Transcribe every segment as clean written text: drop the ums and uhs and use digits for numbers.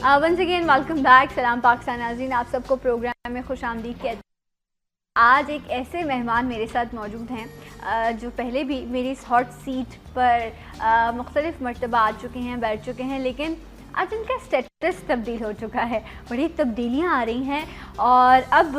Once again welcome back. सलाम पाकिस्तान नाज़रीन, आप सबको प्रोग्राम में खुश आमदीद कहते हैं। आज एक ऐसे मेहमान मेरे साथ मौजूद हैं जो पहले भी मेरी इस हॉट सीट पर मुख्तलिफ़ मरतबा आ चुके हैं, बैठ चुके हैं, लेकिन आज उनका स्टेटस तब्दील हो चुका है। बड़ी तब्दीलियां आ रही हैं और अब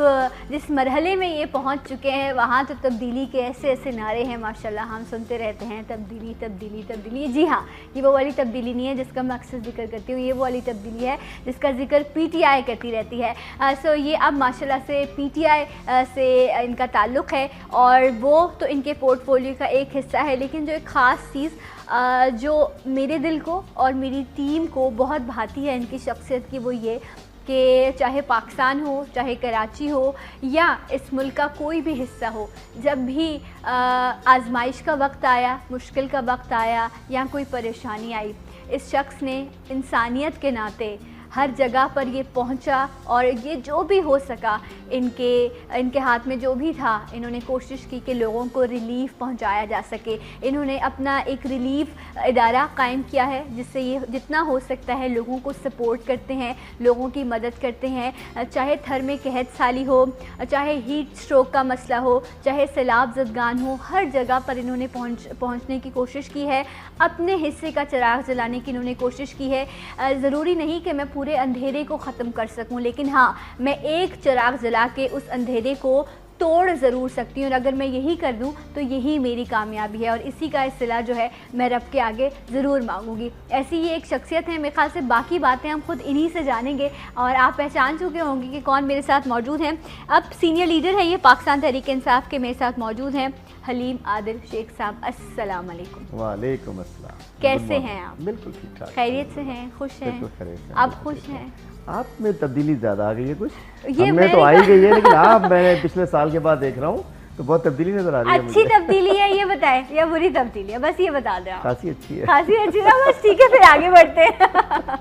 जिस मरहले में ये पहुंच चुके हैं वहाँ तो तब्दीली के ऐसे ऐसे नारे हैं माशाल्लाह, हम सुनते रहते हैं तब्दीली तब्दीली तब्दीली। जी हाँ, ये वो वाली तब्दीली नहीं है जिसका मैं अक्सर जिक्र करती हूँ, ये वो वाली तब्दीली है जिसका जिक्र PTI करती रहती है। सो ये अब माशाल्लाह से PTI से इनका ताल्लुक़ है और वो तो इनके पोर्टफोलियो का एक हिस्सा है, लेकिन जो एक ख़ास चीज़ जो मेरे दिल को और मेरी टीम को बहुत भाती है इनकी शख्सियत की, वो ये कि चाहे पाकिस्तान हो, चाहे कराची हो या इस मुल्क का कोई भी हिस्सा हो, जब भी आजमाइश का वक्त आया, मुश्किल का वक्त आया या कोई परेशानी आई, इस शख्स ने इंसानियत के नाते हर जगह पर ये पहुंचा और ये जो भी हो सका इनके हाथ में जो भी था, इन्होंने कोशिश की कि लोगों को रिलीफ़ पहुंचाया जा सके। इन्होंने अपना एक रिलीफ़ इदारा कायम किया है जिससे ये जितना हो सकता है लोगों को सपोर्ट करते हैं, लोगों की मदद करते हैं। चाहे थर में कहत साली हो, चाहे हीट स्ट्रोक का मसला हो, चाहे सैलाब ज़दगान हो, हर जगह पर इन्होंने पहुँचने की कोशिश की है। अपने हिस्से का चिराग जलाने की इन्होंने कोशिश की है। ज़रूरी नहीं कि मैं पूरे अंधेरे को ख़त्म कर सकूं, लेकिन हाँ, मैं एक चिराग जला के उस अंधेरे को तोड़ ज़रूर सकती हूँ और अगर मैं यही कर दूँ तो यही मेरी कामयाबी है और इसी का सिला जो है मैं रब के आगे ज़रूर मांगूंगी। ऐसी ये एक शख्सियत है। मेरे ख्याल से बाकी बातें हम खुद इन्हीं से जानेंगे और आप पहचान चुके होंगे कि कौन मेरे साथ मौजूद हैं। अब सीनियर लीडर है ये पाकिस्तान तहरीक इंसाफ के, मेरे साथ मौजूद हैं हलीम आदिल शेख साहब। अस्सलाम वालेकुम। वालेकुम अस्सलाम। कैसे हैं आप? बिल्कुल ठीक ठाक, खैरियत से हैं, खुश हैं? आप खुश हैं? आप में तब्दीली ज़्यादा आ गई है कुछ, हमें तो आ ही गई है, लेकिन आप मैंने पिछले साल के बाद देख रहा हूँ तो बहुत तब्दीली नजर आ रही है। अच्छी तब्दीली है ये बताएं या बुरी तब्दीली है, बस ये बता दें आप। खासी अच्छी है, खासी अच्छी ना, बस ठीक है, फिर आगे बढ़ते हैं।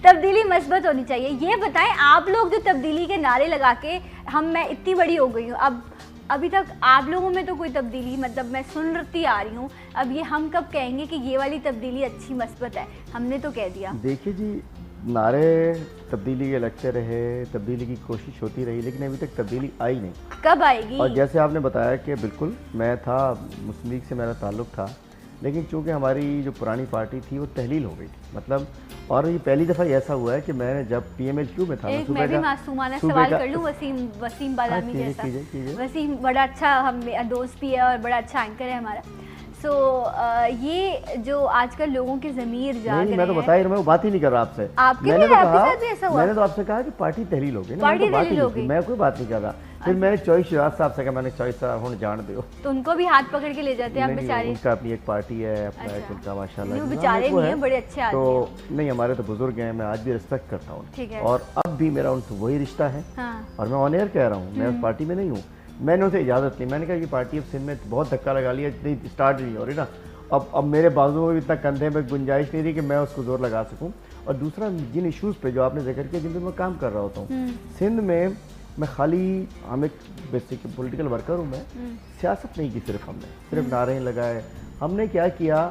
तब्दीली मस्बत होनी चाहिए। ये बताएं, आप लोग जो तब्दीली के नारे लगा के मैं इतनी बड़ी हो गई हूँ, अब अभी तक आप लोगों में तो कोई तब्दीली मतलब मैं सुनती आ रही हूँ, अब ये हम कब कहेंगे कि ये वाली तब्दीली अच्छी मस्बत है? हमने तो कह दिया। देखिए जी, नारे तब्दीली के लगते रहे, तब्दीली की कोशिश होती रही, लेकिन अभी तक तब्दीली आई नहीं। कब आएगी? और जैसे आपने बताया कि बिल्कुल मैं था, मुस्लिम लीग से मेरा ताल्लुक़ था, लेकिन चूँकि हमारी जो पुरानी पार्टी थी वो तहलील हो गई थी, मतलब, और ये पहली दफ़ा ऐसा हुआ है कि मैंने जब PMLQ में था, मैं भी मासूमाना सवाल कर लूँ वसीम बादामी जैसा। वसीम बड़ा अच्छा हम दोस्त भी है और बड़ा अच्छा एंकर है हमारा। ये जो आजकल लोगों के ज़मीर जाग रहे हैं, मैं तो बता ही, मैं वो बात ही नहीं कर रहा आपसे। मैंने तो आपसे कहा कि पार्टी तहलील हो गई, मैं कोई बात नहीं कर रहा। फिर मैंने चॉइस शिराज साहब से कहा, मैंने चॉइस साहब होने जान दो, तो उनको भी हाथ पकड़ के ले जाते हैं आप बेचारे। उनका अपनी एक पार्टी है, अपना एक उनका माशाल्लाह बेचारे नहीं है, बड़े अच्छे आदमी तो नहीं, हमारे तो बुजुर्ग हैं, मैं आज भी रिस्पेक्ट करता हूँ और अब भी मेरा उनसे वही रिश्ता है। और मैं ऑन एयर कह रहा हूँ, मैं उस पार्टी में नहीं हूँ। मैंने उनसे इजाज़त ली, मैंने कहा ये पार्टी अब सिंध में बहुत धक्का लगा लिया, इतनी स्टार्ट नहीं हो रही ना, अब मेरे बाजुओं में इतना कंधे में गुंजाइश नहीं रही कि मैं उसको जोर लगा सकूं। और दूसरा, जिन इश्यूज़ पे जो आपने जिक्र किया, जिन पर मैं काम कर रहा होता हूँ सिंध में, मैं खाली, हम एक बेसिक पॉलिटिकल वर्कर हूँ, मैं सियासत नहीं की हमने सिर्फ नारे लगाए। हमने क्या किया,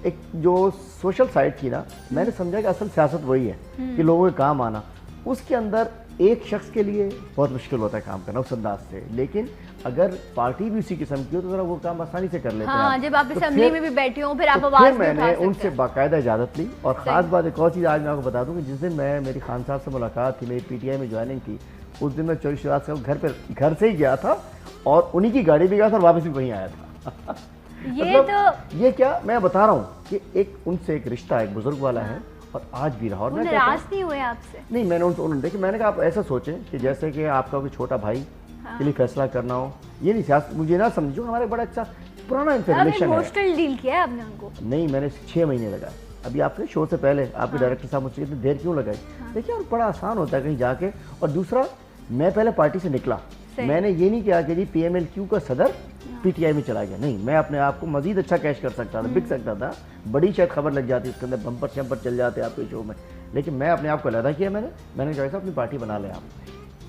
एक जो सोशल साइड थी ना, मैंने समझा कि असल सियासत वही है कि लोगों के काम आना। उसके अंदर एक शख्स के लिए बहुत मुश्किल होता है काम करना उस अंदाज से, लेकिन अगर पार्टी भी उसी किस्म की हो तो जरा वो काम आसानी से कर लेते हैं। जब आप असेंबली में भी बैठे हो, फिर आप आवाज़ भी उठा सकते हैं। मैंने उनसे बाकायदा इजाज़त ली। और ख़ास बात एक और चीज़ आज मैं आपको बता दूं कि जिस दिन मेरी खान साहब से मुलाकात थी, मेरी PTI में ज्वाइनिंग थी, उस दिन मैं चौधरी शिराज साहब घर से ही गया था और उन्हीं की गाड़ी भी गया था और वापस भी वहीं आया था। ये क्या मैं बता रहा हूँ कि एक उनसे एक रिश्ता एक बुजुर्ग वाला है और आज भी रहा। और मैं नाराज नहीं हुए आपसे? नहीं, उन्होंने देखिए, मैंने कहा आप ऐसा सोचें कि जैसे कि आपका कोई छोटा भाई के लिए फैसला करना हो, ये नहीं सियासत, मुझे ना समझो, हमारे बड़ा अच्छा पुराना रिलेशन है। इमोशनल डील किया है आपने उनको? नहीं, मैंने 6 महीने लगाए। अभी आपके शो से पहले आपके डायरेक्टर साहब मुझसे इतनी देर क्यों लगाई? देखिए, और बड़ा आसान होता है कहीं जाके। और दूसरा, मैं पहले पार्टी से निकला, मैंने ये नहीं किया कि जी PMLQ का सदर PTI में चला गया, नहीं, मैं अपने आप को मजीद अच्छा कैश कर सकता था, बिक सकता था, बड़ी शायद खबर लग जाती, उसके अंदर बम्पर शम्पर चल जाते आपके शो में, लेकिन मैं अपने आप को अलहदा किया। मैंने जो है अपनी पार्टी बना लिया।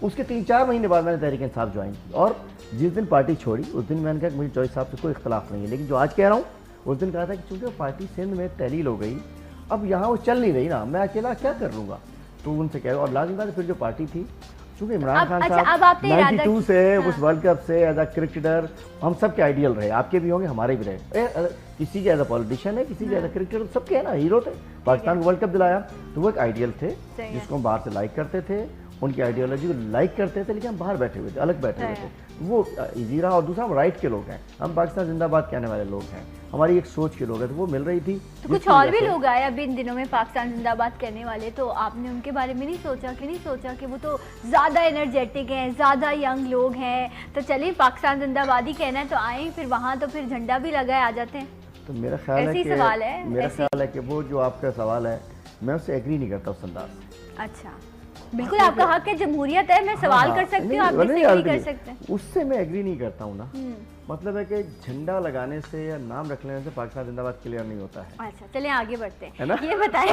उसके 3-4 महीने बाद मैंने तहरीक इंसाफ ज्वाइन की और जिस दिन पार्टी छोड़ी उस दिन मैंने कहा कि मुझे चॉइस साहब से कोई इख्तलाफ नहीं है, लेकिन जो आज कह रहा हूँ उस दिन कहा था कि चूँकि पार्टी सिंध में तहलील हो गई, अब यहाँ वो चल नहीं रही ना, मैं अकेला क्या कर लूँगा। तो उनसे कह, और लाजमी बात है फिर जो पार्टी थी, चूंकि इमरान खान अच्छा, साहब 92 से हाँ। उस वर्ल्ड कप से एज अ क्रिकेटर हम सब के आइडियल रहे, आपके भी होंगे हमारे भी रहे, किसी के एज अ पॉलिटिशियन है, किसी के एज अ क्रिकेटर, सबके है ना, हीरो थे, पाकिस्तान को वर्ल्ड कप दिलाया, तो वो एक आइडियल थे जिसको हम बाहर से लाइक करते थे, उनकी आइडियोलॉजी को लाइक करते थे, लेकिन हम बाहर बैठे हुए थे, अलग बैठे हुए थे, वो इजी रहा। और दूसरा हम राइट के लोग हैं, हम पाकिस्तान जिंदाबाद कहने वाले लोग हैं, हमारी एक सोच के लोग हैं, तो वो मिल रही थी। तो कुछ और भी लोग आए अभी इन दिनों में पाकिस्तान जिंदाबाद कहने वाले, तो आपने उनके बारे में नहीं सोचा कि वो तो ज़्यादा एनर्जेटिक हैं, ज़्यादा यंग लोग हैं, तो चलिए पाकिस्तान जिंदाबाद ही कहना है तो आए, फिर वहाँ तो फिर झंडा भी लगाए आ जाते हैं। तो मेरा ख्याल है कि वो जो आपका सवाल है मैं उससे एग्री नहीं करता उस अंदाज से। अच्छा, बिल्कुल आपका हक है, जमहूरियत है, मैं सवाल कर सकती हूँ, आप डिसएग्री कर सकते हैं। उससे मैं एग्री नहीं करता हूँ ना, मतलब है कि झंडा लगाने से या नाम रख लेने से पाकिस्तान जिंदाबाद क्लियर नहीं होता है। अच्छा चलिए आगे बढ़ते हैं, है ना? ये बताएं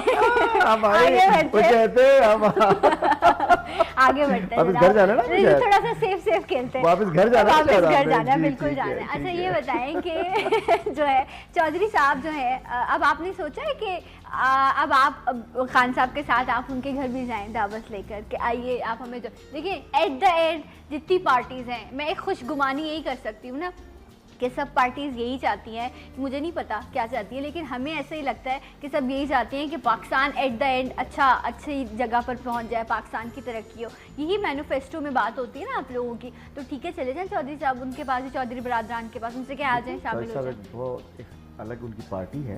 आगे बढ़ते हैं, घर जाना ना, थोड़ा सा सेफ खेलते हैं, वापस घर जाना, बिल्कुल जाना है। अच्छा ये बताएं कि जो है चौधरी साहब जो है, अब आपने सोचा है कि अब आप खान साहब के साथ आप उनके घर भी जाएं दावत लेकर के, आइए आप हमें, जो देखिए एट द एंड जितनी पार्टीज हैं, मैं एक खुशगुमानी यही कर सकती हूँ ना कि सब पार्टीज़ यही चाहती हैं, मुझे नहीं पता क्या चाहती है, लेकिन हमें ऐसे ही लगता है कि सब यही चाहते हैं कि पाकिस्तान एट द एंड अच्छी जगह पर पहुंच जाए, पाकिस्तान की तरक्की हो, यही मैनिफेस्टो में बात होती है ना आप लोगों की। तो ठीक है चले जाएं चौधरी साहब उनके पास, चौधरी बरादरान के पास, उनसे क्या आ जाएं, शामिल हो जाएं। वो एक अलग उनकी पार्टी है,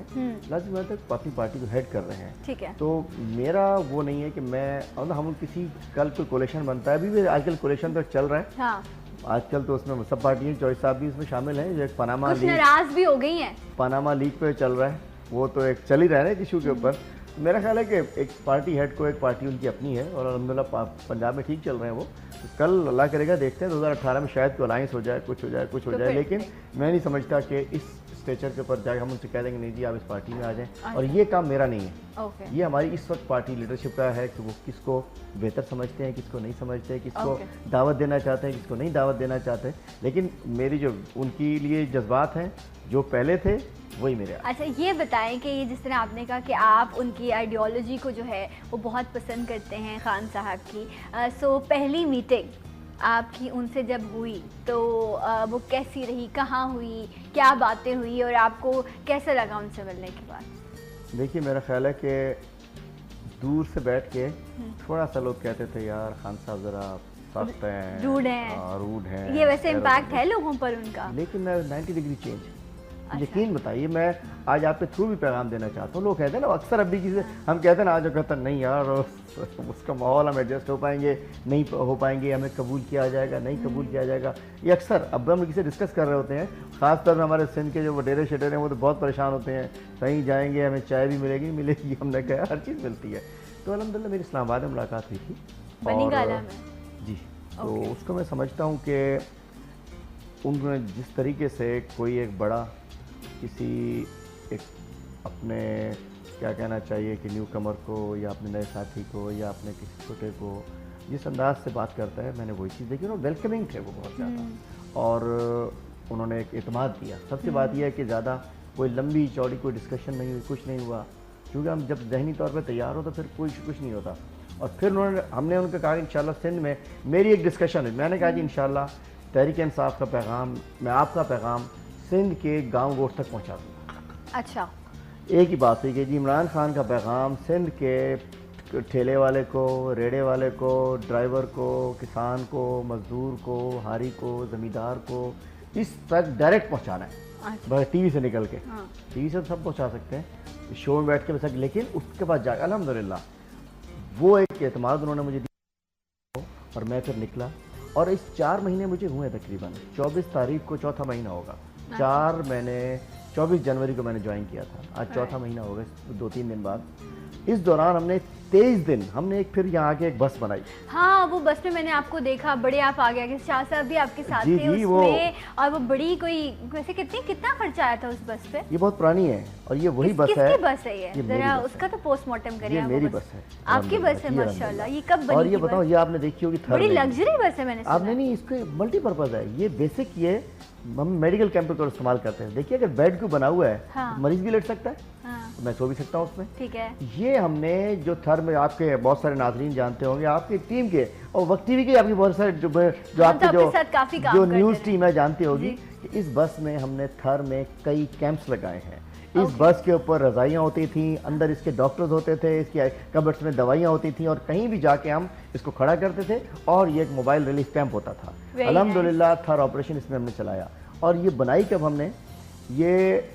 लाजिम बात है अपनी पार्टी को हेड कर रहे हैं, ठीक है। तो मेरा वो नहीं है कि मैं, हम किसी कल कोई कोलेशन बनता है, अभी भी आजकल कोलेशन तो चल रहा है, हाँ। आजकल तो उसमें सब पार्टियां, चौधरी साहब भी इसमें शामिल हैं, जो एक पनामा लीग, नाराज भी हो गई हैं, पनामा लीग पे चल रहा है, वो तो एक चल ही रहा है ना इशू के ऊपर। मेरा ख्याल है कि एक पार्टी हेड को एक पार्टी उनकी अपनी है, और अल्हम्दुलिल्लाह पंजाब में ठीक चल रहे हैं वो, तो कल अल्लाह करेगा देखते हैं 2018 में शायद कोई अलायंस हो जाए, कुछ हो जाए, लेकिन मैं नहीं समझता कि इस स्टेचर के ऊपर जाकर हम उनसे कह देंगे नहीं जी आप इस पार्टी में आ जाएं, और ये काम मेरा नहीं है। ये हमारी इस वक्त पार्टी लीडरशिप का है कि वो किसको बेहतर समझते हैं, किसको नहीं समझते, किसको दावत देना चाहते हैं, किसको नहीं दावत देना चाहते, लेकिन मेरी जो उनके लिए जज्बात हैं जो पहले थे वही मेरे। अच्छा ये बताएं कि ये जिस तरह आपने कहा कि आप उनकी आइडियोलॉजी को जो है वो बहुत पसंद करते हैं खान साहब की, सो पहली मीटिंग आपकी उनसे जब हुई तो वो कैसी रही, कहाँ हुई, क्या बातें हुई और आपको कैसा लगा उनसे मिलने के बाद? देखिए मेरा ख्याल है कि दूर से बैठ के थोड़ा सा लोग कहते थे यार खान साहब ज़रा सख्त हैं, रूड हैं, ये वैसे इम्पैक्ट है लोगों पर उनका, लेकिन 90 डिग्री चेंज। यकीन बताइए, मैं आज आपके थ्रू भी पैगाम देना चाहता हूँ। लोग कहते हैं ना अक्सर अभी किसी हम कहते हैं ना आज कहते हैं नहीं यार उसका माहौल हम एडजस्ट हो पाएंगे, नहीं हो पाएंगे, हमें कबूल किया जाएगा, नहीं कबूल किया जाएगा, ये अक्सर अब हम किसी डिस्कस कर रहे होते हैं। ख़ासतौर पर हमारे सिंध के जो वडेरे शडेरे हैं वो तो बहुत परेशान होते हैं, कहीं जाएंगे हमें चाय भी मिलेगी, हमने कहा हर चीज़ मिलती है। तो अल्हम्दुलिल्लाह मेरी इस्लामाबाद में मुलाकात हुई थी, और जी तो उसको मैं समझता हूँ कि उन्होंने जिस तरीके से कोई एक बड़ा किसी एक अपने क्या कहना चाहिए कि न्यू कमर को या अपने नए साथी को या अपने किसी छोटे को जिस अंदाज से बात करता है, मैंने वही चीज़ देखी। उन्होंने वेलकमिंग थे वो बहुत ज़्यादा, और उन्होंने एक एतमाद दिया। सबसे बात यह है कि ज़्यादा कोई लंबी चौड़ी कोई डिस्कशन नहीं हुई, कुछ नहीं हुआ, क्योंकि हम जब जहनी तौर पर तैयार हो तो फिर कुछ नहीं होता। और फिर हमने उनका कहा इंशाल्लाह सिंध में मेरी एक डिस्कशन है, मैंने कहा कि इंशाल्लाह तहरीक इंसाफ का पैगाम, मैं आपका पैगाम सिंध के गांव गोठ तक पहुंचा दूँगा। अच्छा, एक ही बात हुई कि जी इमरान खान का पैगाम सिंध के ठेले वाले को, रेड़े वाले को, ड्राइवर को, किसान को, मजदूर को, हारी को, ज़मींदार को, इस तक डायरेक्ट पहुंचाना है। अच्छा। बस टीवी से निकल के, टीवी से सब पहुंचा सकते हैं, शो में बैठ के बस, लेकिन उसके बाद जाकर अल्हम्दुलिल्लाह वो एक एतमाद उन्होंने मुझे दिया, और मैं फिर निकला। और इस 4 महीने मुझे हुए तकरीबन, 24 तारीख को चौथा महीना होगा, 24 जनवरी को मैंने ज्वाइन किया था, आज चौथा महीना हो गया 2-3 दिन बाद। इस दौरान हमने 23 दिन हमने एक फिर यहाँ आके एक बस बनाई। हाँ, वो बस में मैंने आपको देखा, बड़े आप आ गया कि शाह साहब भी आपके साथ थे उसमें, और वो बड़ी कोई वैसे कितना खर्चा आया था उस बस पे? ये बहुत पुरानी है, और ये वही बस है। किसकी बस है ये? जरा उसका तो पोस्टमार्टम करिए। ये मेरी बस है। आपकी बस है माशाल्लाह। ये कब बनी? और ये बताओ, ये आपने देखी होगी, बड़ी लग्जरी बस है। मैंने आपने नहीं, इसके मल्टीपर्पज है ये, बेसिक ये हम मेडिकल कैंप पर इस्तेमाल करते हैं। देखिए अगर बेड को बना हुआ है, मरीज भी लेट सकता है, मैं सो भी सकता हूँ उसमें। ठीक है। ये हमने जो थर में, आपके बहुत सारे नाज़रीन जानते होंगे, आपकी टीम के और वक्त टीवी के आपकी बहुत सारे जो आपके जो न्यूज़ टीम है जानती होगी कि इस बस में हमने थर में कई कैंप्स लगाए हैं। इस बस के ऊपर रज़ाइयाँ होती थी, अंदर इसके डॉक्टर्स होते थे, इसकी कबर्ड्स में दवाइयाँ होती थी, और कहीं भी जाके हम इसको खड़ा करते थे, और ये एक मोबाइल रिलीफ कैंप होता था। अल्हम्दुलिल्लाह थर ऑपरेशन इसमें हमने चलाया। और ये बनाई कब हमने, ये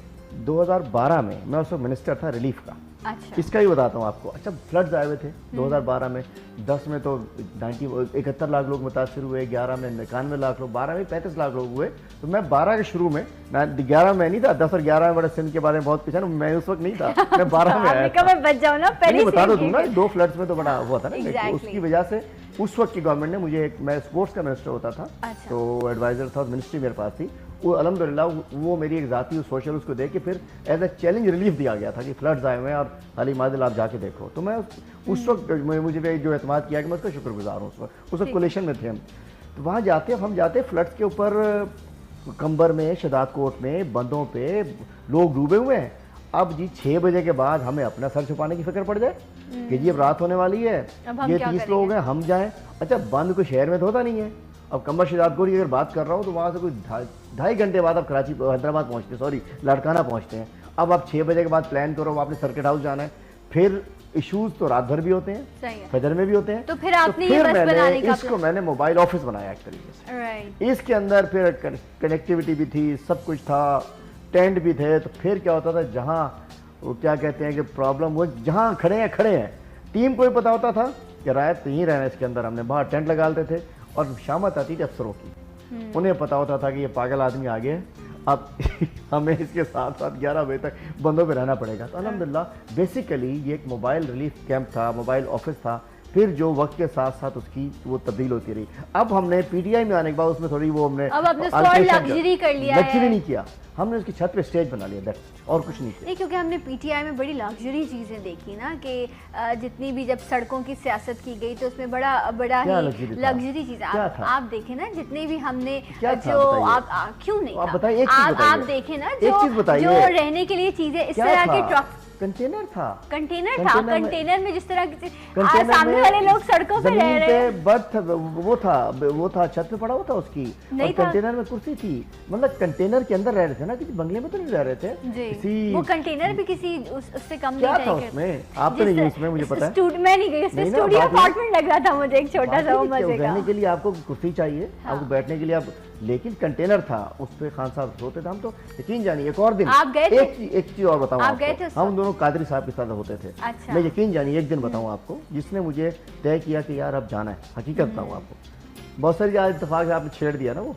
2012 में, मैं उस वक्त मिनिस्टर था रिलीफ का। अच्छा। इसका ही बताता हूँ आपको। अच्छा, फ्लड्स आए हुए थे 2012 में, 10 में तो 71 लाख लोग मुतासर हुए, 11 में 91 लाख लोग, 12 में 35 लाख लोग हुए। तो मैं 12 के शुरू में, 11 में नहीं था, 10 और 11 में बड़े सिंध के बारे में बहुत पीछा, मैं उस वक्त नहीं था, मैं 12 में आया था। बच जाऊं ना, पहले बता दो दूँ ना, 2 फ्लड्स में तो बड़ा हुआ था ना, उसकी वजह से उस वक्त की गवर्नमेंट ने मुझे, मैं स्पोर्ट्स का मिनिस्टर होता था, तो एडवाइजर था, मिनिस्ट्री मेरे पास थी, वो अल्हम्दुलिल्लाह वो मेरी एक ज़ाती सोशल उसको देख के फिर एज ए चैलेंज रिलीफ दिया गया था कि फ्लड्स आए हुए हैं और खाली मादिल आप जाके देखो। तो मैं उस वक्त मुझे जो एतमाद किया कि मैं उसका शुक्रगुजार हूँ। उस वक्त कोलेशन में थे हम, तो वहाँ हम जाते फ्लड्स के ऊपर, कंबर में, शदाद कोट में, बंदों पे लोग डूबे हुए हैं। अब जी 6 बजे के बाद हमें अपना सर छुपाने की फिक्र पड़ जाए कि जी अब रात होने वाली है, ये 30 लोग हैं, हम जाएं। अच्छा, बंद कोई शहर में तो होता नहीं है। अब कंबर शहजादपुर की अगर बात कर रहा हूँ तो वहाँ से कोई 2.5 घंटे बाद आप कराची, हैदराबाद पहुँचते हैं, सॉरी लाड़काना पहुँचते हैं। अब आप 6 बजे के बाद प्लान करो, आपने सर्किट हाउस जाना है, फिर इश्यूज तो रात भर भी होते हैं, फजर में भी होते हैं। तो फिर आपने ये बस बनाने का इसको मैंने मोबाइल ऑफिस बनाया एक तरीके से। इसके अंदर फिर कनेक्टिविटी भी थी, सब कुछ था, टेंट भी थे। तो फिर क्या होता था, जहाँ वो क्या कहते हैं कि प्रॉब्लम, वो जहाँ खड़े हैं, टीम को भी पता होता था कि रायत यहीं रहना है इसके अंदर, हमने बाहर टेंट लगा लेते थे। और शामत आती थी अफसरों की, उन्हें पता होता था कि ये पागल आदमी आ गए, अब हमें इसके साथ साथ 11 बजे तक बंदों पे रहना पड़ेगा। तो अल्हम्दुलिल्लाह बेसिकली ये एक मोबाइल रिलीफ कैंप था, मोबाइल ऑफिस था। फिर जो वक्त के साथ साथ उसकी वो तब्दील होती रही। अब हमने पीटीआई में आने के बाद उसमें थोड़ी वो हमने लग्जरी कर लिया है। लग्जरी नहीं किया, हमने उसकी छत पे स्टेज बना लिया, और कुछ नहीं किया। नहीं, क्योंकि हमने पीटीआई में बड़ी लग्जरी चीज़ें देखी ना, कि जितनी भी जब सड़कों की सियासत की गई तो उसमें बड़ा ही लग्जरी चीज़ आप देखें ना, जितने भी हमने जो आप क्यों नहीं, आप देखें ना, जो रहने के लिए चीज़ें इस तरह के ट्रक, कंटेनर था। कंटेनर में जिस तरह की सामने वाले लोग सड़कों पे रह रहे हैं, बर्थ वो था छत पे पड़ा हुआ था उसकी, और कंटेनर में कुर्सी थी। मतलब कंटेनर के अंदर रह रहे थे ना, किसी बंगले में तो नहीं रह रहे थे। वो कंटेनर भी किसी उससे कम क्या था उसमें, आप तो नहीं गई उसमें, मुझे पता है। मैं नहीं गई उसमें, स्टूडियो अपार्टमेंट लग रहा था मुझे, एक छोटा सा, मजे का। रहने के लिए आपको कुर्सी चाहिए, आपको बैठने के लिए आप, लेकिन कंटेनर था, उस पे खान साहब सोते थे। हम तो यकीन जानिए एक और दिन आप गए थे? एक चीज और बताऊं आपको, हम दोनों कादरी साहब के साथ होते थे। अच्छा। मैं यकीन जानिए एक दिन बताऊं आपको, जिसने मुझे तय किया कि यार अब जाना है, हकीकत बताऊं आपको। बहुत सारी आज इत्तेफाक आपने छेड़ दिया ना, वो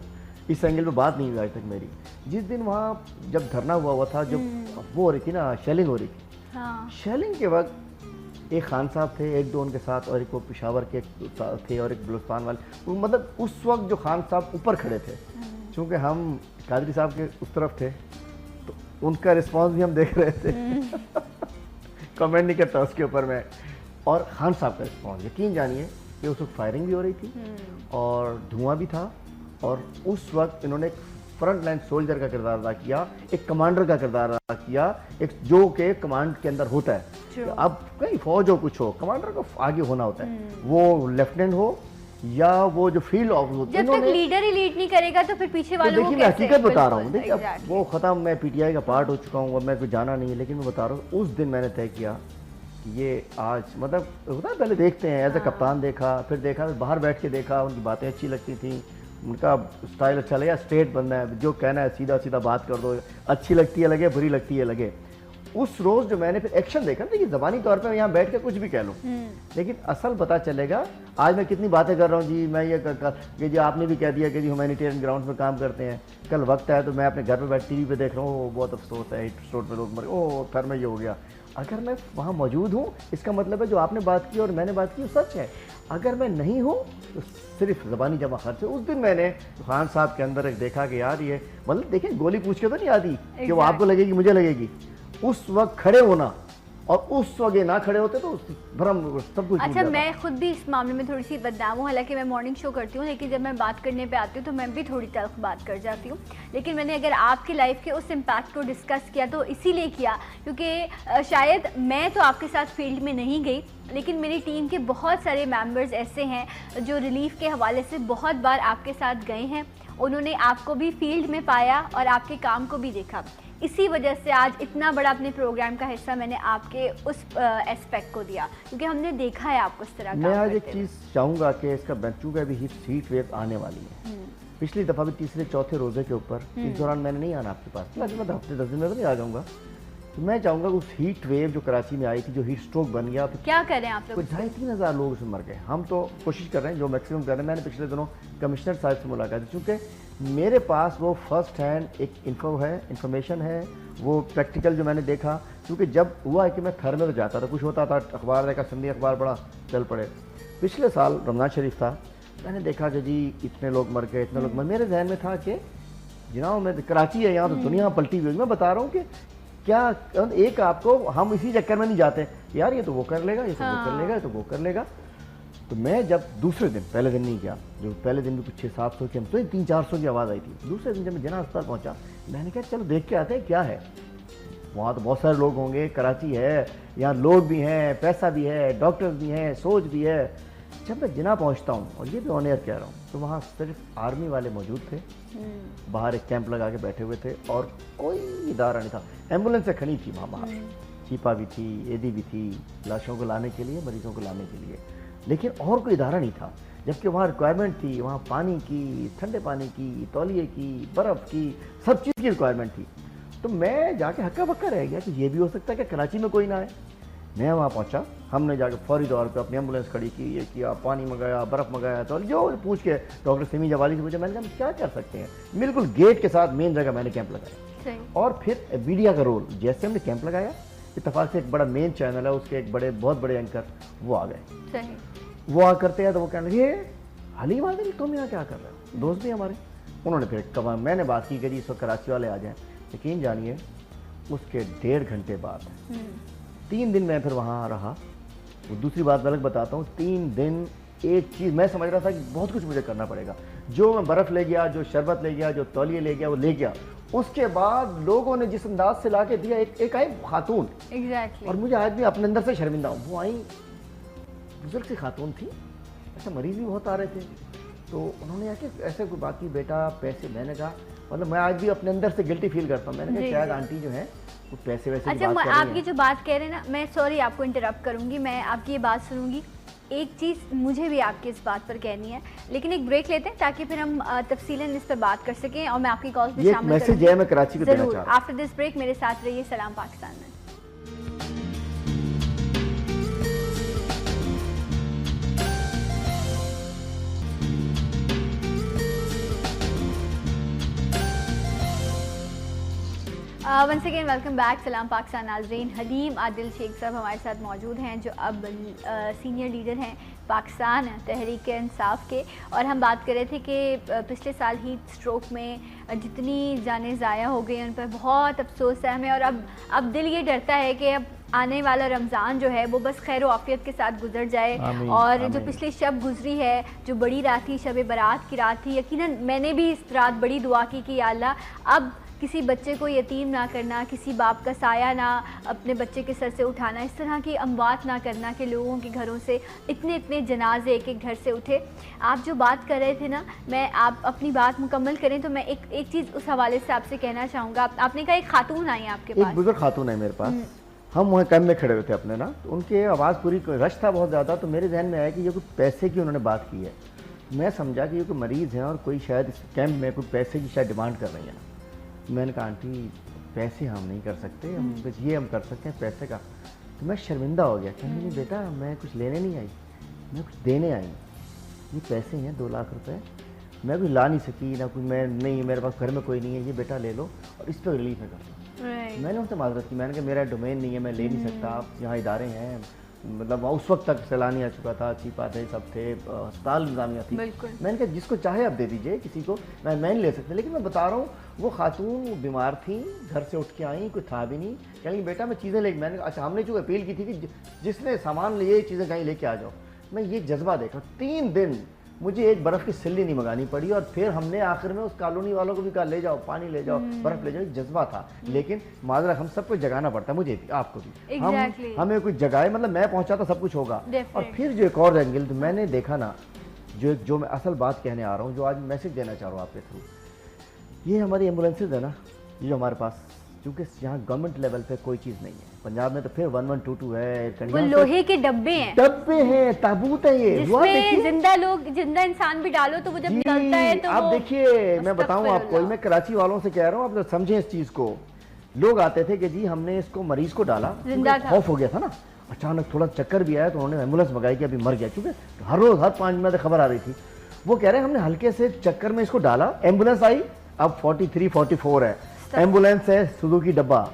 इस एंगल पे बात नहीं हुई आज तक मेरी। जिस दिन वहाँ जब धरना हुआ था, जब वो हो रही थी ना, शेलिंग हो रही थी, शेलिंग के वक्त एक खान साहब थे, एक दो उनके साथ, और एक वो पेशावर के थे, और एक बलूचिस्तान वाले। मतलब उस वक्त जो खान साहब ऊपर खड़े थे, चूँकि हम कादरी साहब के उस तरफ थे, तो उनका रिस्पांस भी हम देख रहे थे। कमेंट नहीं करता उसके ऊपर मैं। और खान साहब का रिस्पांस, यकीन जानिए कि उस वक्त फायरिंग भी हो रही थी और धुआं भी था, और उस वक्त इन्होंने फ्रंट लाइन सोल्जर का किरदार अदा किया, एक कमांडर का किरदार अदा किया, एक जो के कमांड के अंदर होता है। अब कहीं फौज हो, कुछ हो, कमांडर को आगे होना होता है, वो लेफ्टिनेंट हो या वो जो फील्ड ऑफिसर होते हैं। जब तक लीडर ही लीड नहीं करेगा तो फिर पीछे वालों को कैसे? देखिए, मैं हकीकत बता रहा हूँ। देखिए, अब वो खत्म, मैं पीटीआई का पार्ट हो चुका हूँ, अब मैं कुछ जाना नहीं है, लेकिन मैं बता रहा हूँ, उस दिन मैंने तय किया कि ये आज, मतलब होता है पहले देखते हैं, एज ए कप्तान देखा, फिर देखा, बाहर बैठ के देखा, उनकी बातें अच्छी लगती थी, उनका स्टाइल अच्छा लगा, स्ट्रेट बंदा है, जो कहना है सीधा सीधा बात कर दो, अच्छी लगती है लगे, बुरी लगती है लगे। उस रोज़ जो मैंने फिर एक्शन देखा, देखिए ज़बानी तौर पे मैं यहाँ बैठ के कुछ भी कह लूँ, लेकिन असल पता चलेगा आज मैं कितनी बातें कर रहा हूँ जी। मैं ये कि जी आपने भी कह दिया कि जी ह्यूमैनिटेरियन ग्राउंड में काम करते हैं, कल वक्त है तो मैं अपने घर पे बैठ टीवी पे देख रहा हूँ, बहुत अफसोस है, स्टोर पे लोग मरे, ओह थर में ये हो गया। अगर मैं वहाँ मौजूद हूँ, इसका मतलब है जो आपने बात की और मैंने बात की वो सच है। अगर मैं नहीं हूँ तो सिर्फ ज़बानी जमा खर्च है। उस दिन मैंने खान साहब के अंदर एक देखा कि यार ये, मतलब देखिए गोली पूछ के तो नहीं आती कि वो आपको लगेगी मुझे लगेगी। उस वक्त खड़े होना और उस वक्त ना खड़े होते तो भ्रम सब कुछ। अच्छा, मैं खुद भी इस मामले में थोड़ी सी बदनाम हूँ, हालांकि मैं मॉर्निंग शो करती हूँ, लेकिन जब मैं बात करने पे आती हूँ तो मैं भी थोड़ी तल्ख बात कर जाती हूँ। लेकिन मैंने अगर आपकी लाइफ के उस इम्पैक्ट को डिस्कस किया तो इसीलिए किया क्योंकि शायद मैं तो आपके साथ फील्ड में नहीं गई, लेकिन मेरी टीम के बहुत सारे मेंबर्स ऐसे हैं जो रिलीफ के हवाले से बहुत बार आपके साथ गए हैं। उन्होंने आपको भी फील्ड में पाया और आपके काम को भी देखा। इसी वजह से आज इतना बड़ा अपने प्रोग्राम का हिस्सा मैंने आपके उस एस्पेक्ट को दिया, क्योंकि हमने देखा है आपको इस तरह। मैं आज एक चीज़ चाहूँगा कि इसका बच्चों का भी हीट वेव आने वाली है। पिछली दफ़ा भी तीसरे चौथे रोज़े के ऊपर इस दौरान मैंने नहीं आना आपके पास, मतलब हफ्ते 10 दिन में तो नहीं आ जाऊँगा। तो मैं चाहूँगा उस हीट वेव जो कराची में आई थी, जो हीट स्ट्रोक बन गया, तो क्या करें आप लोग? 2,500-3,000 लोग उसमें मर गए। हम तो कोशिश कर रहे हैं जो मैक्सिमम कर रहे हैं। मैंने पिछले दिनों कमिश्नर साहब से मुलाकात की, चूँकि मेरे पास वो फर्स्ट हैंड एक इन्फॉर्मेशन है, वो प्रैक्टिकल जो मैंने देखा, क्योंकि जब हुआ है कि मैं घर में तो जाता था, कुछ होता था, अखबार देखा, संडे अखबार पढ़ा, चल पड़े। पिछले साल रमज़ान शरीफ था, मैंने देखा कि जी इतने लोग मर गए, इतने लोग मर। मेरे जहन में था कि जनाब मैं कराची है, यहाँ तो दुनिया पलटी हुई। मैं बता रहा हूँ कि क्या एक आपको, हम इसी चक्कर में नहीं जाते यार ये तो वो कर लेगा, ये तो वो कर लेगा, ये तो वो कर लेगा। तो मैं जब दूसरे दिन, पहले दिन नहीं गया, जो पहले दिन भी कुछ 600-700 की, हम तो 300-400 की आवाज़ आई थी। दूसरे दिन जब मैं जना अस्पताल पहुँचा, मैंने कहा चलो देख के आते हैं क्या है। वहाँ तो बहुत सारे लोग होंगे, कराची है, यहाँ लोग भी हैं, पैसा भी है, डॉक्टर्स भी हैं, सोच भी है। जब मैं जना पहुँचता हूँ, और ये भी ऑन एयर कह रहा हूँ, तो वहाँ सिर्फ आर्मी वाले मौजूद थे, बाहर एक कैंप लगा के बैठे हुए थे, और कोई इदारा नहीं था। एम्बुलेंसें खड़ी थी वहाँ बाहर, चीपा भी थी, एडी भी थी, लाशों को लाने के लिए, मरीजों को लाने के लिए, लेकिन और कोई इदारा नहीं था। जबकि वहाँ रिक्वायरमेंट थी, वहाँ पानी की, ठंडे पानी की, तौलिए की, बर्फ़ की, सब चीज़ की रिक्वायरमेंट थी। तो मैं जाके हक्का बक्का रह गया कि ये भी हो सकता है कि कराची में कोई ना आए। मैं वहाँ पहुँचा, हमने जाके फौरी तौर पे अपनी एम्बुलेंस खड़ी की, ये किया, पानी मंगाया, बर्फ़ मंगाया, तो जो पूछ के डॉक्टर सिमी जवाली से पूछा, मैंने कहा हम क्या कर सकते हैं। बिल्कुल गेट के साथ मेन जगह मैंने कैंप लगाया, और फिर मीडिया का रोल, जैसे हमने कैंप लगाया, इत्तेफाक से एक बड़ा मेन चैनल है, उसके एक बहुत बड़े एंकर वो आ गए। वो आ करते हैं तो वो कहने लगे हलीम आ गई, तुम यहाँ क्या कर रहे हो, दोस्त भी हमारे। उन्होंने फिर कहा, मैंने बात की कि जी इस वक्त कराची वाले आ जाएं। यकीन जानिए उसके 1.5 घंटे बाद 3 दिन मैं फिर वहाँ रहा। वो दूसरी बात अलग बताता हूँ, 3 दिन एक चीज़ मैं समझ रहा था कि बहुत कुछ मुझे करना पड़ेगा। जो मैं बर्फ़ ले गया, जो शरबत ले गया, जो तौलिए ले गया, वो ले गया। उसके बाद लोगों ने जिस अंदाज से ला के दिया, एक आई खातून, और मुझे आज भी अपने अंदर से शर्मिंदा हूँ। वो आई बुजुर्ग सी खातून थी, ऐसे मरीज भी बहुत आ रहे थे, तो उन्होंने आके ऐसे कोई बात की, बेटा पैसे। मैंने कहा, मतलब मैं आज भी अपने अंदर से गिल्टी फील करता हूँ। मैंने कहा शायद आंटी जो है वो पैसे वैसे अच्छा, आपकी जो बात कह रहे हैं ना, मैं सॉरी आपको इंटरप्ट करूँगी, मैं आपकी ये बात सुनूंगी। एक चीज़ मुझे भी आपकी इस बात पर कहनी है, लेकिन एक ब्रेक लेते हैं ताकि फिर हम तफसीलन इस पर बात कर सकें, और मैं आपकी कॉल्स भी शामिल मैसेज है मैं कराची को देना चाह रहा हूं। आफ्टर दिस ब्रेक मेरे साथ रहिए सलाम पाकिस्तान में। वंस अगेन वेलकम बैक, सलाम पाकिस्तान नाज़रीन। हलीम आदिल शेख साहब हमारे साथ मौजूद हैं, जो अब सीनियर लीडर हैं पाकिस्तान तहरीक इंसाफ के, और हम बात कर रहे थे कि पिछले साल हीट स्ट्रोक में जितनी जानें ज़ाया हो गई उन पर बहुत अफसोस है हमें, और अब दिल ये डरता है कि अब आने वाला रमज़ान जो है वो बस खैर आफियत के साथ गुजर जाए। और जो पिछली शब गुजरी है, जो बड़ी रात थी, शब बारात की रात थी, यकीनन मैंने भी इस रात बड़ी दुआ की कि या अल्लाह अब किसी बच्चे को यतीम ना करना, किसी बाप का साया ना अपने बच्चे के सर से उठाना, इस तरह की अमवात ना करना कि लोगों के घरों से इतने जनाजे एक घर से उठे। आप जो बात कर रहे थे ना, आप अपनी बात मुकम्मल करें तो मैं एक चीज़ उस हवाले से आपसे कहना चाहूँगा। आपने कहा एक खातून आई आपके पास, एक बुजुर्ग खातून है मेरे पास, हम वहाँ कैंप में खड़े हुए थे अपने ना, तो उनके आवाज़ पूरी, रश था बहुत ज़्यादा, तो मेरे जहन में आया कि ये कोई पैसे की उन्होंने बात की है। मैं समझा कि ये कोई मरीज़ हैं और कोई शायद इस कैंप में कोई पैसे की शायद डिमांड कर रही है ना। मैंने कहा आंटी पैसे हम नहीं कर सकते, हम बस ये हम कर सकते हैं पैसे का। तो मैं शर्मिंदा हो गया, कहने लगी बेटा मैं कुछ लेने नहीं आई, मैं कुछ देने आई। ये पैसे हैं 2 लाख रुपए, मैं कुछ ला नहीं सकी ना, कुछ मैं नहीं, मेरे पास घर में कोई नहीं है, ये बेटा ले लो और इस पर रिलीफ है कर दो। मैंने उनसे माजरत की, मैंने कहा मेरा डोमेन नहीं है, मैं ले नहीं सकता, आप यहाँ इदारे हैं, मतलब उस वक्त तक सैलानी आ चुका था, चीपा थे, सब थे, अस्पताल इंतजामिया थी। मैंने कहा जिसको चाहे आप दे दीजिए, किसी को मैं नहीं ले सकता। लेकिन मैं बता रहा हूँ वो खातून वो बीमार थी, घर से उठ के आई, कोई था भी नहीं, कहेंगे बेटा मैं चीज़ें लेके, मैंने अच्छा हमने जो अपील की थी कि जिसने सामान लिए चीज़ें कहीं लेके आ जाओ। मैं ये जज्बा देखा, 3 दिन मुझे एक बर्फ़ की सिल्ली नहीं मंगानी पड़ी, और फिर हमने आखिर में उस कॉलोनी वालों को भी कहा ले जाओ, पानी ले जाओ, बर्फ़ ले जाओ। एक जज्बा था। लेकिन माजरा हम सबको जगाना पड़ता है, मुझे भी आपको भी। हमें कुछ जगाए, मतलब मैं पहुंचा तो सब कुछ होगा। और फिर जो एक और एंगल तो मैंने देखा ना, जो मैं असल बात कहने आ रहा हूँ, जो आज मैसेज देना चाह रहा हूँ आपके थ्रू, ये हमारी एम्बुलेंसेज है ना, ये जो हमारे पास, क्योंकि यहाँ गवर्नमेंट लेवल पे कोई चीज़ नहीं है। पंजाब में तो फिर 1122 है, वो लोहे के डब्बे हैं, ताबूत है, ये जिसमें जिंदा इंसान भी डालो तो वो जब निकलता है तो आप देखिए, मैं बताऊं आपको, मैं कराची वालों से कह रहा हूँ, आप समझें इस चीज को। लोग आते थे कि जी हमने इसको मरीज को डाला, खौफ हो गया था ना, अचानक थोड़ा चक्कर भी आया तो उन्होंने एम्बुलेंस मंगाई कि अभी मर गया, क्योंकि हर रोज हर 5 मिनट खबर आ रही थी। वो कह रहे हैं हमने हल्के से चक्कर में इसको डाला, एम्बुलेंस आई, अब 43-44 है, एम्बुलेंस है सुजुकी डब्बा,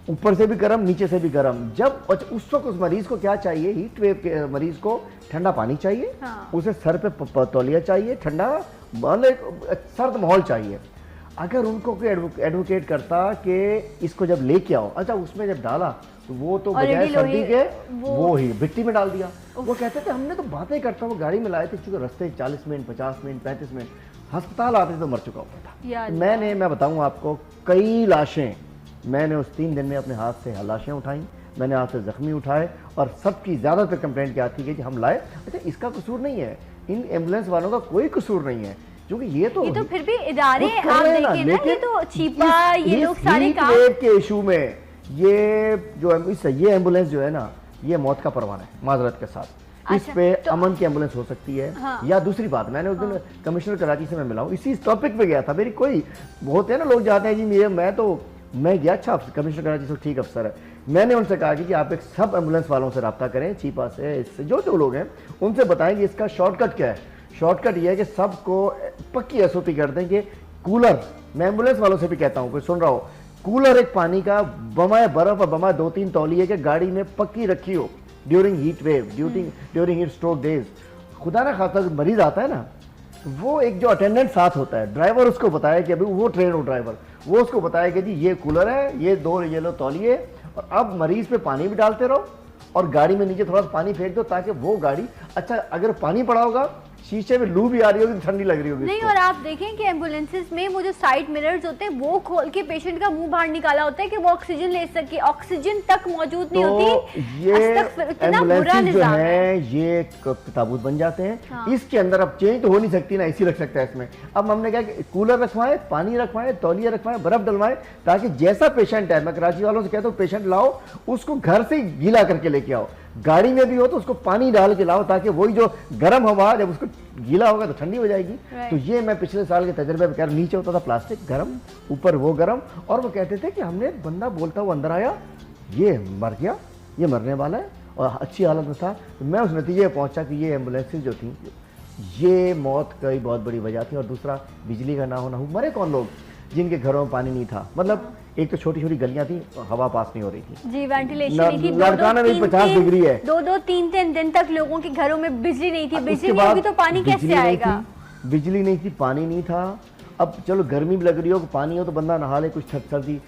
ऊपर से भी गर्म, नीचे से भी गर्म। जब उस वक्त उस मरीज को क्या चाहिए, हीट वेव के मरीज को ठंडा पानी चाहिए, उसे सर पे तौलिया चाहिए, ठंडा मतलब सर्द माहौल चाहिए। अगर उनको कोई एडवोकेट करता कि इसको जब लेके आओ, अच्छा उसमें जब डाला तो वो तो बजाय सर्दी के वो ही मिट्टी में डाल दिया। वो कहते थे हमने तो बातें करता, वो गाड़ी में लाए थे, चूंकि रास्ते 40 मिनट 50 मिनट 35 मिनट, अस्पताल आते तो मर चुका होता था। मैं बताऊं आपको, कई लाशें मैंने उस 3 दिन में अपने हाथ से लाशें उठाई, मैंने हाथ से जख्मी उठाए, और सबकी ज़्यादातर कंप्लेंट क्या थी कि हम लाए, अच्छा इसका कसूर नहीं है, इन एम्बुलेंस वालों का कोई कसूर नहीं है, क्योंकि ये तो फिर भी इदारे आप देखिए ना, ये तो चीपा, ये लोग सारे काम के इशू में ये जो ये एम्बुलेंस जो है ना, ये मौत का परवाना है माजरत के साथ। इस पे तो अमन की एम्बुलेंस हो सकती है। या दूसरी बात, मैंने उस दिन कमिश्नर कराची से मैं मिला हूँ, इसी टॉपिक पे गया था। मेरी कोई होते हैं ना लोग जाते हैं जी मैं गया, अच्छा कमिश्नर कराची से ठीक अफसर है, मैंने उनसे कहा कि आप एक सब एम्बुलेंस वालों से रब्ता करें, चीपा से, इससे जो लोग हैं उनसे बताएंगे इसका शॉर्टकट क्या है। शॉर्टकट ये है कि सबको पक्की एसओपी कर दें कि कूलर, मैं एम्बुलेंस वालों से भी कहता हूँ, कोई सुन रहा हो, कूलर एक पानी का, बमाए बर्फ और बमाए 2-3 तौलिए के गाड़ी में पक्की रखी हो during heat wave, during heat stroke days. खुदा ना खासा मरीज आता है ना, वो एक जो अटेंडेंट साथ होता है, ड्राइवर उसको बताया कि अभी वो ट्रेन हो ड्राइवर, वो उसको बताया कि जी ये कूलर है, ये 2 ये लो तौलिए, और अब मरीज पे पानी भी डालते रहो और गाड़ी में नीचे थोड़ा सा पानी फेंक दो, ताकि वो गाड़ी, अच्छा अगर पानी पड़ा होगा, शीशे में लू भी आ रही होगी, ठंडी लग रही होगी नहीं। और आप देखें कि एम्बुलेंसेस में वो जो साइड मिरर्स होते हैं, वो खोल के पेशेंट का मुंह बाहर निकाला होता है कि वो ऑक्सीजन ले सके, ऑक्सीजन तक मौजूद नहीं होती। ये एम्बुलेंसेस जो है ये ताबूत बन जाते हैं। इसके अंदर अब चेंज तो हो नहीं सकती ना, इसी रख सकता है इसमें। अब हमने क्या, कूलर रखवाएं, पानी रखवाएं, तौलिया रखवाएं, बर्फ डलवाएं, ताकि जैसा पेशेंट है, मैं कराची वालों से कहता हूँ पेशेंट लाओ, उसको घर से गीला करके लेके आओ, गाड़ी में भी हो तो उसको पानी डाल के लाओ, ताकि वही जो गर्म हवा जब उसको गीला होगा तो ठंडी हो जाएगी। तो ये मैं पिछले साल के तजर्बे में, नीचे होता था प्लास्टिक गर्म, ऊपर वो गर्म, और वो कहते थे कि हमने बंदा बोलता हुआ अंदर आया, ये मर गया, ये मरने वाला है, और अच्छी हालत में था। तो मैं उस नतीजे पहुंचा कि ये एम्बुलेंसेज जो थी, ये मौत की बहुत बड़ी वजह थी। और दूसरा, बिजली का ना होना। मरे कौन लोग जिनके घरों में पानी नहीं था, मतलब एक तो छोटी छोटी गलियां थी, हवा पास नहीं हो रही थी जी, वेंटिलेशन नहीं थी, 50 डिग्री है, 2-3 दिन तक लोगों के घरों में बिजली नहीं थी। बिजली नहीं होगी तो पानी कैसे आएगा? बिजली नहीं थी, पानी नहीं था। अब चलो गर्मी भी लग रही हो, पानी हो तो बंदा नहा ले, कुछ सर्दी,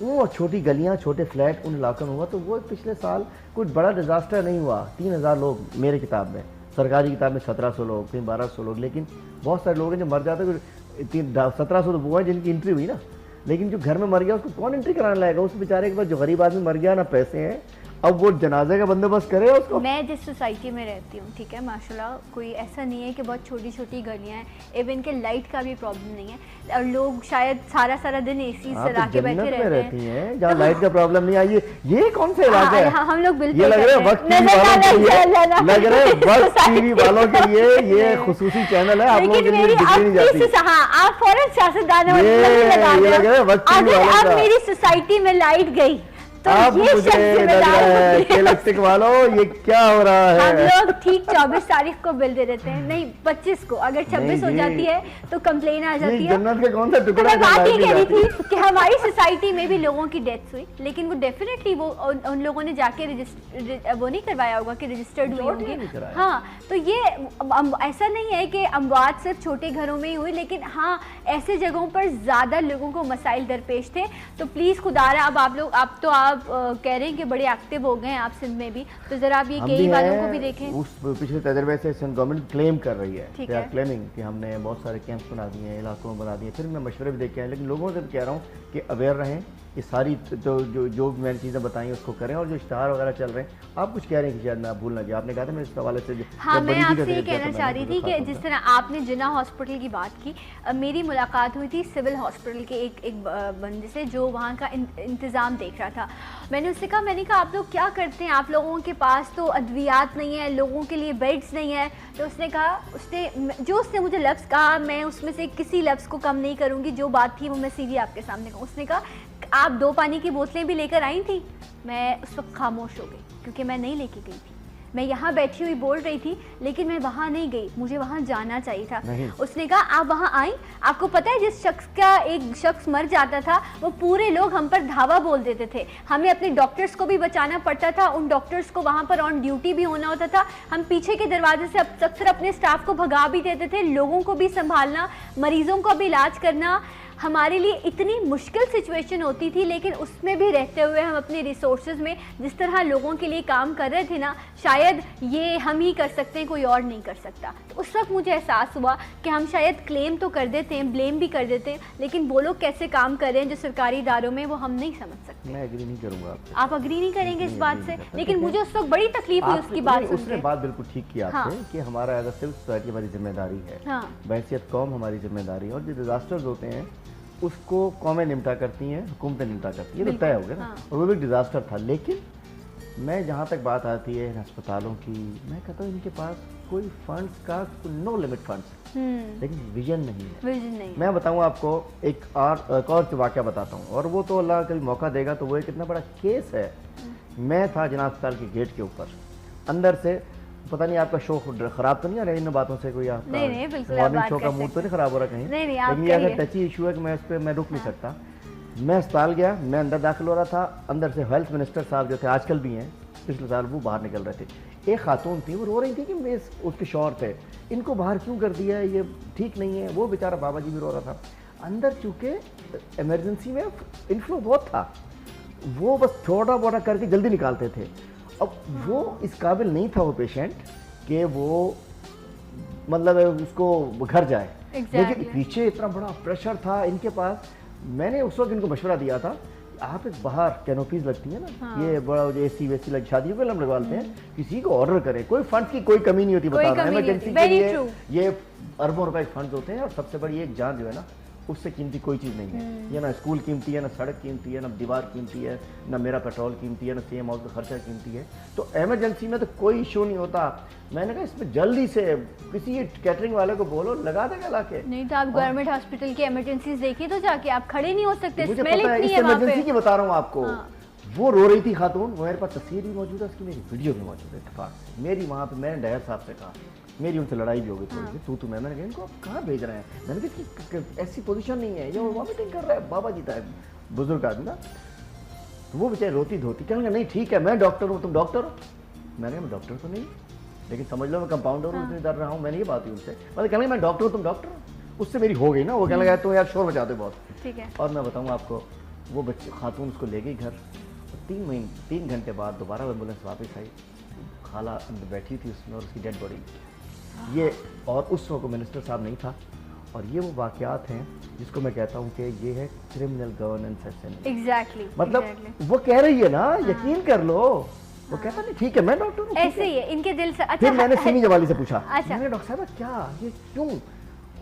वो छोटी गलियां, छोटे फ्लैट उन इलाकों में हुआ। तो वो पिछले साल कुछ बड़ा डिजास्टर नहीं हुआ। 3000 लोग मेरे किताब में, सरकारी किताब में 1700 लोग, कहीं 1200 लोग, लेकिन बहुत सारे लोग हैं जो मर जाते हैं। 1700 तो वो है जिनकी एंट्री हुई ना, लेकिन जो घर में मर गया उसको कौन एंट्री कराने लाएगा? उस बेचारे के पास जो गरीब आदमी मर गया ना, पैसे हैं, अब वो जनाजे का बंदोबस्त करे उसको। मैं जिस सोसाइटी में रहती हूँ, ठीक है, माशाल्लाह कोई ऐसा नहीं है कि बहुत छोटी छोटी गलियाँ हैं, इवन के लाइट का भी प्रॉब्लम नहीं है, और लोग शायद सारा दिन एसी चला के बैठे रहते हैं जहाँ लाइट का प्रॉब्लम नहीं आई। ये कौन सा इलाका है? हम लोग बिल्कुल ये लग रहा है वक्त टीवी वालों के लिए ये खुसूसी चैनल है, आप लोगों के लिए बिजली नहीं जाती। आप फौरन सियासतदान, ये लग रहा है वक्त टीवी वालों का। अब मेरी सोसाइटी में लाइट गई तो अब ये मुझे लग रहा है कि इलेक्ट्रिक वालों ये क्या हो रहा है। हम लोग ठीक 24 तारीख को बिल दे देते हैं, नहीं 25 को, अगर 26 हो जाती है तो कंप्लेन आ जाती है। जन्नत के कौन सा टुकड़ा मैं बात ये कह रही थी कि हमारी सोसाइटी में भी लोगों की डेथ हुई, लेकिन वो डेफिनेटली वो उन लोगों ने जाके वो नहीं करवाया होगा कि रजिस्टर्ड हुई होंगी। हाँ, तो ये ऐसा नहीं है कि अमवात सिर्फ छोटे घरों में ही हुई, लेकिन हाँ ऐसे जगहों पर ज्यादा लोगों को मसाइल दरपेश थे। तो प्लीज खुदारा, अब आप लोग, अब तो आप कह रहे हैं कि बड़े एक्टिव हो गए हैं आप सिंध में भी, तो जरा आप ये केई वालों को भी देखें। उस पिछले तजर्बे से सिंध गवर्नमेंट क्लेम कर रही है, दे आर क्लेमिंग कि हमने बहुत सारे कैंप्स बना दिए हैं, इलाकों में बना दिए। फिर मैं मशवरे भी देखे हैं, लेकिन लोगों से भी कह रहा हूँ कि अवेयर रहें, ये सारी जो मैंने चीज़ें बताई उसको करें। और जो इश्तहार वगैरह चल रहे हैं, आप कुछ कह रहे हैं कि शायद मैं भूल ना जाए, आपने कहा था मैं इस हवाले से। हाँ, मैं आपसे ये कहना चाह रही थी कि जिस तरह आपने जिन्ना हॉस्पिटल की बात की, मेरी मुलाकात हुई थी सिविल हॉस्पिटल के एक बंदे से जो वहाँ का इंतज़ाम देख रहा था। मैंने उससे कहा, मैंने कहा आप लोग क्या करते हैं, आप लोगों के पास तो अद्वियात नहीं है, लोगों के लिए बेड्स नहीं है। तो उसने कहा, उसने मुझे लफ्ज़ कहा, मैं उसमें से किसी लफ्ज़ को कम नहीं करूँगी, जो बात थी वो मैं सीधी आपके सामने कहूँ। उसने कहा आप 2 पानी की बोतलें भी लेकर आई थी। मैं उस वक्त खामोश हो गई, क्योंकि मैं नहीं लेके गई थी। मैं यहाँ बैठी हुई बोल रही थी, लेकिन मैं वहाँ नहीं गई, मुझे वहाँ जाना चाहिए था। उसने कहा आप वहाँ आई, आपको पता है जिस शख्स का एक शख्स मर जाता था, वो पूरे लोग हम पर धावा बोल देते थे। हमें अपने डॉक्टर्स को भी बचाना पड़ता था, उन डॉक्टर्स को वहाँ पर ऑन ड्यूटी भी होना होता था। हम पीछे के दरवाजे से अक्सर अपने स्टाफ को भगा भी देते थे। लोगों को भी संभालना, मरीजों को भी इलाज करना हमारे लिए इतनी मुश्किल सिचुएशन होती थी, लेकिन उसमें भी रहते हुए हम अपने रिसोर्सेज में जिस तरह लोगों के लिए काम कर रहे थे ना, शायद ये हम ही कर सकते हैं, कोई और नहीं कर सकता। तो उस वक्त मुझे एहसास हुआ कि हम शायद क्लेम तो कर देते हैं, ब्लेम भी कर देते हैं, लेकिन वो लोग कैसे काम कर रहे हैं जो सरकारी इदारों में, वो हम नहीं समझ सकते। मैं एग्री नहीं करूँगा। आप अग्री नहीं करेंगे इस बात से, लेकिन मुझे उस वक्त बड़ी तकलीफ हुई उसकी बात सुन के। उसने बात बिल्कुल ठीक की आपसे कि हमारा एज अ सिविल सोसाइटी हमारी जिम्मेदारी है, बहैसियत कौम हमारी जिम्मेदारी है। और जो डिजास्टर्स होते हैं उसको कौमें निपटा करती हैं, हुकूमतें निपटा करती हैं, ये तो तय हो गया ना। और वो भी डिजास्टर था। लेकिन मैं जहाँ तक बात आती है अस्पतालों की, मैं कहता हूँ इनके पास कोई फंड्स का नो लिमिट फंड्स, लेकिन विजन नहीं है। विजन नहीं। मैं बताऊँ आपको एक और वाक़या बताता हूँ, और वो तो अल्लाह कभी मौका देगा तो वो एक इतना बड़ा केस है। मैं था जिन्ना अस्पताल के गेट के ऊपर, अंदर से पता नहीं आपका शो खराब तो नहीं आ रहा इन बातों से, कोई आपका मॉर्निंग शो का मूड तो नहीं खराब हो रहा कहीं? लेकिन ये अगर टची इशू है कि मैं इस पर मैं रुक नहीं सकता। मैं अस्पताल गया, मैं अंदर दाखिल हो रहा था, अंदर से हेल्थ मिनिस्टर साहब जो थे, आजकल भी हैं, पिछले साल, वो बाहर निकल रहे थे। एक खातून थी, वो रो रही थी कि मैं उसके शौहर थे, इनको बाहर क्यों कर दिया है, ये ठीक नहीं है। वो बेचारा बाबा जी भी रो रहा था अंदर, चूँकि इमरजेंसी में इन्फ्लो बहुत था, वो बस थोड़ा बोड़ा करके जल्दी निकालते थे। अब वो इस काबिल नहीं था वो पेशेंट कि वो मतलब उसको घर जाए। लेकिन पीछे इतना बड़ा प्रेशर था इनके पास। मैंने उस वक्त इनको मशवरा दिया था, आप एक बाहर कैनोपीज लगती है ना, ये बड़ा एसी वेसी लग शादियों के हम लगवाते हैं, किसी को ऑर्डर करें, कोई फंड की कोई कमी नहीं होती। बता रहा हूं इमरजेंसी के लिए ये अरबों रुपए फंड होते हैं, और सबसे बड़ी एक जान जो है ना, उससे कीमती कोई चीज़ नहीं है। ये ना स्कूल कीमती है, ना सड़क कीमती है, ना दीवार कीमती है, ना मेरा पेट्रोल कीमती है, ना सीएम हाउस का खर्चा कीमती है। तो इमरजेंसी में तो कोई इशू नहीं होता। मैंने कहा इसमें जल्दी से किसी कैटरिंग वाले को बोलो, लगा देगा लाके। नहीं तो आप गवर्नमेंट हॉस्पिटल की इमरजेंसी देखिए तो जाके, आप खड़े नहीं हो सकते। मुझे पता है, इस इमरजेंसी की बता रहा हूँ आपको। वो रो रही थी खातून, वो मेरे पास तस्वीर भी मौजूद है, उसकी मेरी वीडियो भी मौजूद है। इत्तेफाक मेरी वहाँ पे मैंने डायर साहब से कहा, मेरी उनसे लड़ाई भी हो गई थोड़ी सी, तू मैंने कहा इनको कहाँ भेज रहे हैं, मैंने कहा ऐसी पोजीशन नहीं है, ये वॉमिटिंग कर रहा है, बाबा जी था बुजुर्ग आदमी ना। तो वो बेचारे रोती धोती कहने नहीं ठीक है मैं डॉक्टर हूँ, तुम डॉक्टर हो? मैंने कहा मैं डॉक्टर तो नहीं, लेकिन समझ लो मैं कंपाउंडर हूँ, डर रहा हूँ। मैंने ये बात हुई उनसे, मतलब कहने मैं डॉक्टर हूँ, तुम डॉक्टर हो? उससे मेरी हो गई ना, वो कहने लगा तो यार शोर बजा दो बहुत। ठीक है। और मैं बताऊँ आपको, वो बच्चे खातून उसको ले गई घर। 3 घंटे बाद दोबारा एम्बुलेंस वापस आई, खाला अंदर बैठी थी उसमें, और उसकी डेड बॉडी ये। और उस वक्त मिनिस्टर साहब नहीं था। और ये वो वाक़यात हैं जिसको मैं कहता हूँ कि ये है क्रिमिनल गवर्नेंस असेंबली। एग्जैक्टली। मतलब वो कह रही है ना, यकीन कर लो, वो कहता नहीं ठीक है मैं डॉक्टर हूँ, ऐसे ही है इनके दिल से। अच्छा, फिर मैंने सिमी जवाली से पूछा, अच्छा मैंने डॉक्टर साहब क्या ये क्यों?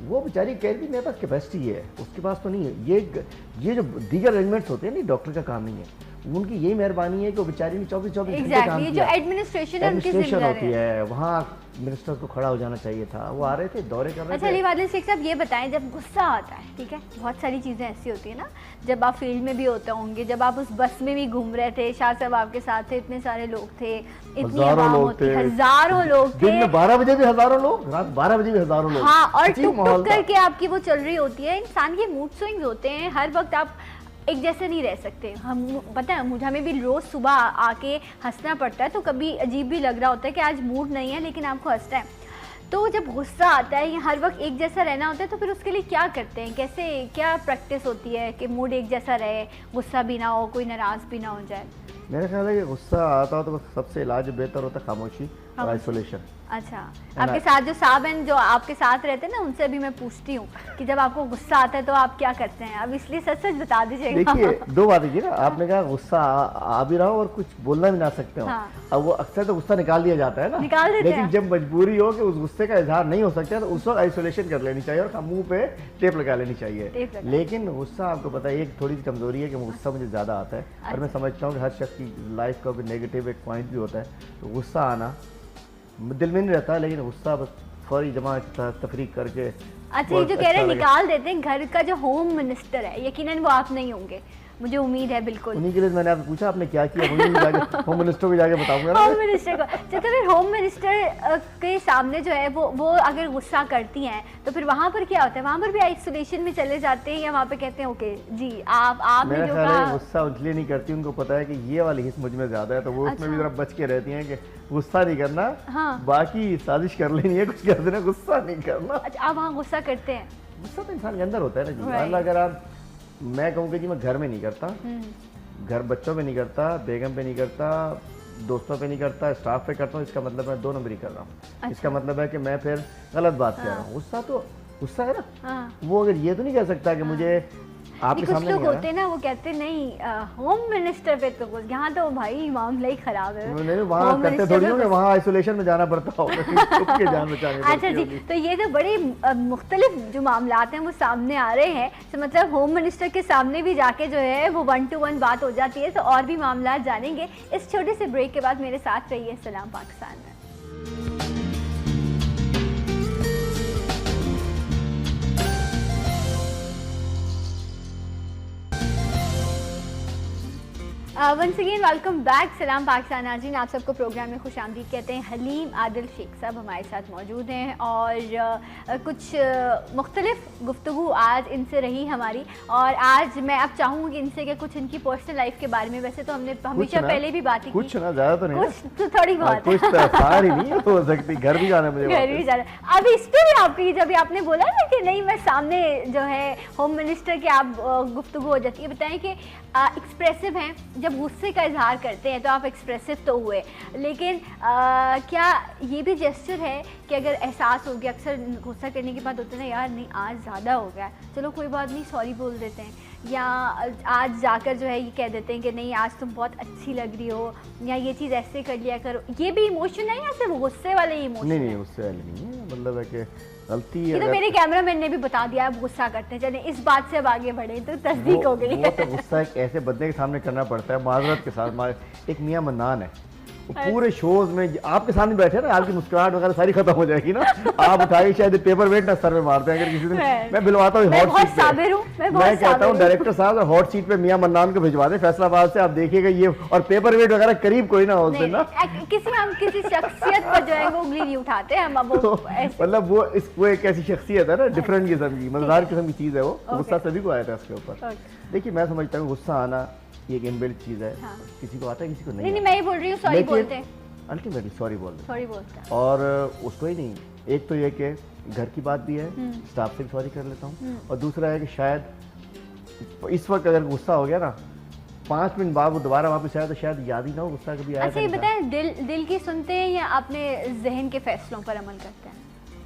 वो बेचारी कह रही मेरे पास कैपेसिटी है, उसके पास तो नहीं है। ये जो दीगर अरेंजमेंट्स होते हैं नहीं, डॉक्टर का काम नहीं है। उनकी यही मेहरबानी है कि वो बेचारी ने 24-24 घंटे काम किया। जो एडमिनिस्ट्रेशन होती है वहाँ मिनिस्टर को खड़ा हो जाना चाहिए था, वो आ रहे थे, दौरे कर रहे थे। अच्छा अली वादिल शेख साहब ये बताएं, जब गुस्सा आता है, ठीक है, बहुत सारी चीज़ें ऐसी होती है ना, जब आप फील्ड में भी होते होंगे, जब आप उस बस में भी घूम रहे थे, शाह साहब आपके साथ थे, इतने सारे लोग थे, इतनी आवाम होती, हजारों लोग थे, दिन में 12 बजे भी हजारों लोग, रात 12 बजे भी हजारों लोग, हाँ, और टुक टुक करके आपकी वो चल रही होती है। इंसान के मूड स्विंग्स होते हैं, हर वक्त आप एक जैसे नहीं रह सकते। हम पता है मुझे, हमें भी रोज़ सुबह आके हंसना पड़ता है, तो कभी अजीब भी लग रहा होता है कि आज मूड नहीं है, लेकिन आपको हंसना है। तो जब गुस्सा आता है या हर वक्त एक जैसा रहना होता है, तो फिर उसके लिए क्या करते हैं, कैसे क्या प्रैक्टिस होती है कि मूड एक जैसा रहे, गुस्सा भी ना हो, कोई नाराज़ भी ना हो जाए? मेरा ख्याल है कि गुस्सा आता हो तो सबसे इलाज बेहतर होता है खामोशी और आइसोलेशन। अच्छा, आपके साथ जो साहब हैं जो आपके साथ रहते हैं ना, उनसे भी मैं पूछती हूँ कि जब आपको गुस्सा आता है तो आप क्या करते हैं? अब इसलिए सच सच बता दीजिएगा। देखिए, दो बातें की ना, आपने कहा गुस्सा आ भी रहा हो और कुछ बोलना भी ना सकते हो। हाँ। अब वो अक्सर तो गुस्सा निकाल दिया जाता है ना, निकाल देते लेकिन जब मजबूरी हो कि उस गुस्से का इजहार नहीं हो सकता तो उस वक्त आइसोलेशन कर लेनी चाहिए और मुंह पे टेप लगा लेनी चाहिए। लेकिन गुस्सा आपको पता है एक थोड़ी सी कमजोरी है कि गुस्सा मुझे ज्यादा आता है, और मैं समझता हूँ कि हर शख्स की लाइफ का नेगेटिव एक पॉइंट भी होता है। तो गुस्सा आना दिल में नहीं रहता, लेकिन गुस्सा बस फौरी जमा तफरीक करके। अच्छा, ये जो कह रहे हैं निकाल देते हैं, घर का जो होम मिनिस्टर है, यकीनन वो आप नहीं होंगे, मुझे उम्मीद है। बिल्कुल उन्हीं के लिए मैंने आपसे पूछा आपने क्या किया, होम मिनिस्टर को जाके बताऊंगा। होम मिनिस्टर को तो फिर होम मिनिस्टर के सामने जो है वो अगर गुस्सा करती हैं तो फिर वहाँ पर क्या होता है? वहाँ पर भी आइसोलेशन में चले जाते हैं या वहाँ पे कहते हैं ओके जी आप मेरा ख्याल है गुस्सा इसलिए नहीं करती, उनको पता है कि ये वाली हिस्स मुझ में ज्यादा है, तो वो उसमें भी जरा बच के रहती हैं कि गुस्सा नहीं करना। हाँ। बाकी साजिश कर लेनी है, कुछ कर देना, गुस्सा नहीं करना। अच्छा, आप वहाँ गुस्सा करते हैं? गुस्सा तो इंसान के अंदर होता है ना जी। अगर आप, मैं कहूँगा जी मैं घर में नहीं करता, घर बच्चों पे नहीं करता, बेगम पे नहीं करता, दोस्तों पे नहीं करता, स्टाफ पे करता हूँ, इसका मतलब मैं 2 नंबरी कर रहा हूँ। अच्छा। इसका मतलब है कि मैं फिर गलत बात कर रहा हूँ। गुस्सा तो गुस्सा है ना, वो अगर ये तो नहीं कह सकता कि मुझे आपके सामने कुछ लोग होते हैं ना, वो कहते नहीं होम मिनिस्टर पे तो कुछ, यहाँ तो भाई मामला ही खराब है। नहीं, वहाँ करते थोड़ी हो, वहाँ आइसोलेशन में जाना पड़ता होगा के जान बचाने। अच्छा जी, तो ये तो बड़े मुख्तलिफ जो मामलात हैं वो सामने आ रहे हैं, तो मतलब होम मिनिस्टर के सामने भी जाके जो है वो 1-to-1 बात हो जाती है। तो और भी मामला जानेंगे इस छोटे से ब्रेक के बाद। मेरे साथ रहिए सलाम पाकिस्तान में। वंस अगेन वेलकम बैक, सलाम पाकिस्तान नाज़रीन, आप सबको प्रोग्राम में खुशामदीद कहते हैं। हलीम आदिल शेख साहब हमारे साथ मौजूद हैं और कुछ मुख्तलिफ गुफ्तगू आज इनसे रही हमारी, और आज मैं अब चाहूँगी इनसे कि कुछ इनकी पर्सनल लाइफ के बारे में, वैसे तो हमने हमेशा पहले भी बात की, कुछ ना ज़्यादा तो नहीं, कुछ तो थोड़ी बहुत कुछ तो सारी नहीं हो सकती, घर भी जाना मुझे, घर भी जाना। अब इस पर भी आपकी, जब आपने बोला ना कि नहीं मैं सामने जो है होम मिनिस्टर की आप गुफ्तगू हो जाती है, बताएं कि एक्सप्रेसिव हैं, जब गुस्से का इजहार करते हैं तो आप एक्सप्रेसिव तो हुए, लेकिन क्या ये भी जेस्चर है कि अगर एहसास हो गया, अक्सर गुस्सा करने के बाद होता है ना यार नहीं आज ज़्यादा हो गया, चलो कोई बात नहीं सॉरी बोल देते हैं, या आज जाकर जो है ये कह देते हैं कि नहीं आज तुम बहुत अच्छी लग रही हो, या ये चीज़ ऐसे कर लिया करो, ये भी इमोशन है या सिर्फ गुस्से वाले इमोशन? नहीं, गुस्से वाले नहीं है, मतलब है कि गलती ये तो मेरे कैमरामैन ने भी बता दिया आप गुस्सा करते हैं। चले इस बात से अब आगे बढ़े तो तस्दीक हो गई। वो तो गुस्सा एक ऐसे बंदे के सामने करना पड़ता है माजरत के साथ। एक मियां मन्नान है, पूरे शोज में आपके सामने बैठे ना, आपकी मुस्कुराहट वगैरह सारी खत्म हो जाएगी ना, आप उठाइए शायद पेपर वेट ना सर में मारते हैं। अगर किसी दिन मैं बिलवाता हूँ हॉट सीट पे, मैं कहता हूँ डायरेक्टर साहब हॉट सीट पे मियां मन्नान को भिजवा दे फैसलाबाद से, आप देखिएगा ये, और पेपर वेट वगैरह करीब कोई ना हो उस दिन ना, किसी शख्सियत पर जो है वो उंगली नहीं उठाते हैं हम। मतलब वो एक ऐसी शख्सियत है ना, डिफरेंट किस्म की, मजेदार किस्म की चीज़ है वो, गुस्सा सभी को आया था उसके ऊपर। देखिए मैं समझता हूँ गुस्सा आना ये एक इनबिल्ट चीज़ है, किसी को आता है किसी को नहीं। नहीं मैं ही बोल रही हूँ, सॉरी बोलते हैं, अल्टीमेटली सॉरी बोलते हैं, और उसको ही नहीं, एक तो ये कि घर की बात भी है, स्टाफ से भी सॉरी कर लेता हूँ, और दूसरा है कि शायद इस वक्त अगर गुस्सा हो गया ना 5 मिनट बाद वो दोबारा वापस आया तो शायद याद ही ना हो गुस्सा कभी आया। अच्छा ये बताएं, दिल की सुनते हैं या अपने जहन के फैसलों पर अमल करते हैं?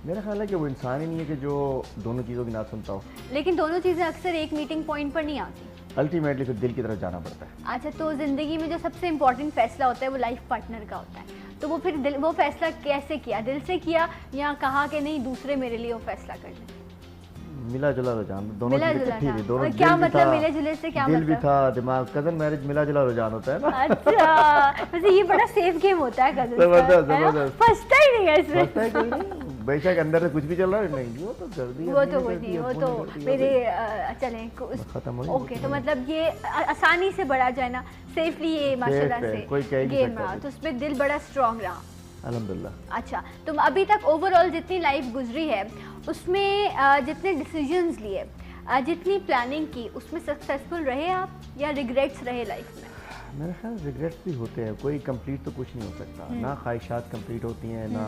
मेरा ख्याल है कि वो इंसान ही नहीं है कि जो दोनों चीज़ों की ना सुनता हो, लेकिन दोनों चीज़ें अक्सर एक मीटिंग पॉइंट पर नहीं आती, अल्टीमेटली फिर दिल की तरफ जाना पड़ता है। अच्छा, तो ज़िंदगी में जो सबसे इम्पोर्टेंट फैसला होता है वो लाइफ पार्टनर का होता है, तो वो फिर वो फैसला कैसे किया, दिल से किया या कहा कि नहीं दूसरे मेरे लिए वो फैसला कर लें? मिला जुला रुझान, दोनों चीजें इकट्ठी थी, दोनों क्या मतलब मिले जुले से क्या दिल मतलब? भी था, दिमाग, कजन मैरिज मिला जुला रुझान होता है ना। अच्छा, वैसे ये बड़ा सेफ गेम होता है कजन, जबरदस्त जबरदस्त, फंसता ही नहीं है इसमें, फंसता है कोई नहीं, बेशक अंदर से कुछ भी चल रहा है, नहीं वो तो कर दिया, वो तो कुछ नहीं, वो तो मेरे चलें खत्म हो। ओके, तो मतलब ये आसानी से बढ़ा जाए ना, सेफली ये माशाल्लाह से गेम रहा, तो उसमें दिल बड़ा स्ट्रॉन्ग रहा अल्हम्दुलिल्लाह। अच्छा, तो अभी तक ओवरऑल जितनी लाइफ गुजरी है उसमें जितने डिसीजंस लिए, जितनी प्लानिंग की, उसमें सक्सेसफुल रहे आप या रिग्रेट्स रहे लाइफ में? मेरे ख्याल रिग्रेट्स भी होते हैं, कोई कंप्लीट तो कुछ नहीं हो सकता, ना ख्वाहिशात कंप्लीट होती हैं ना,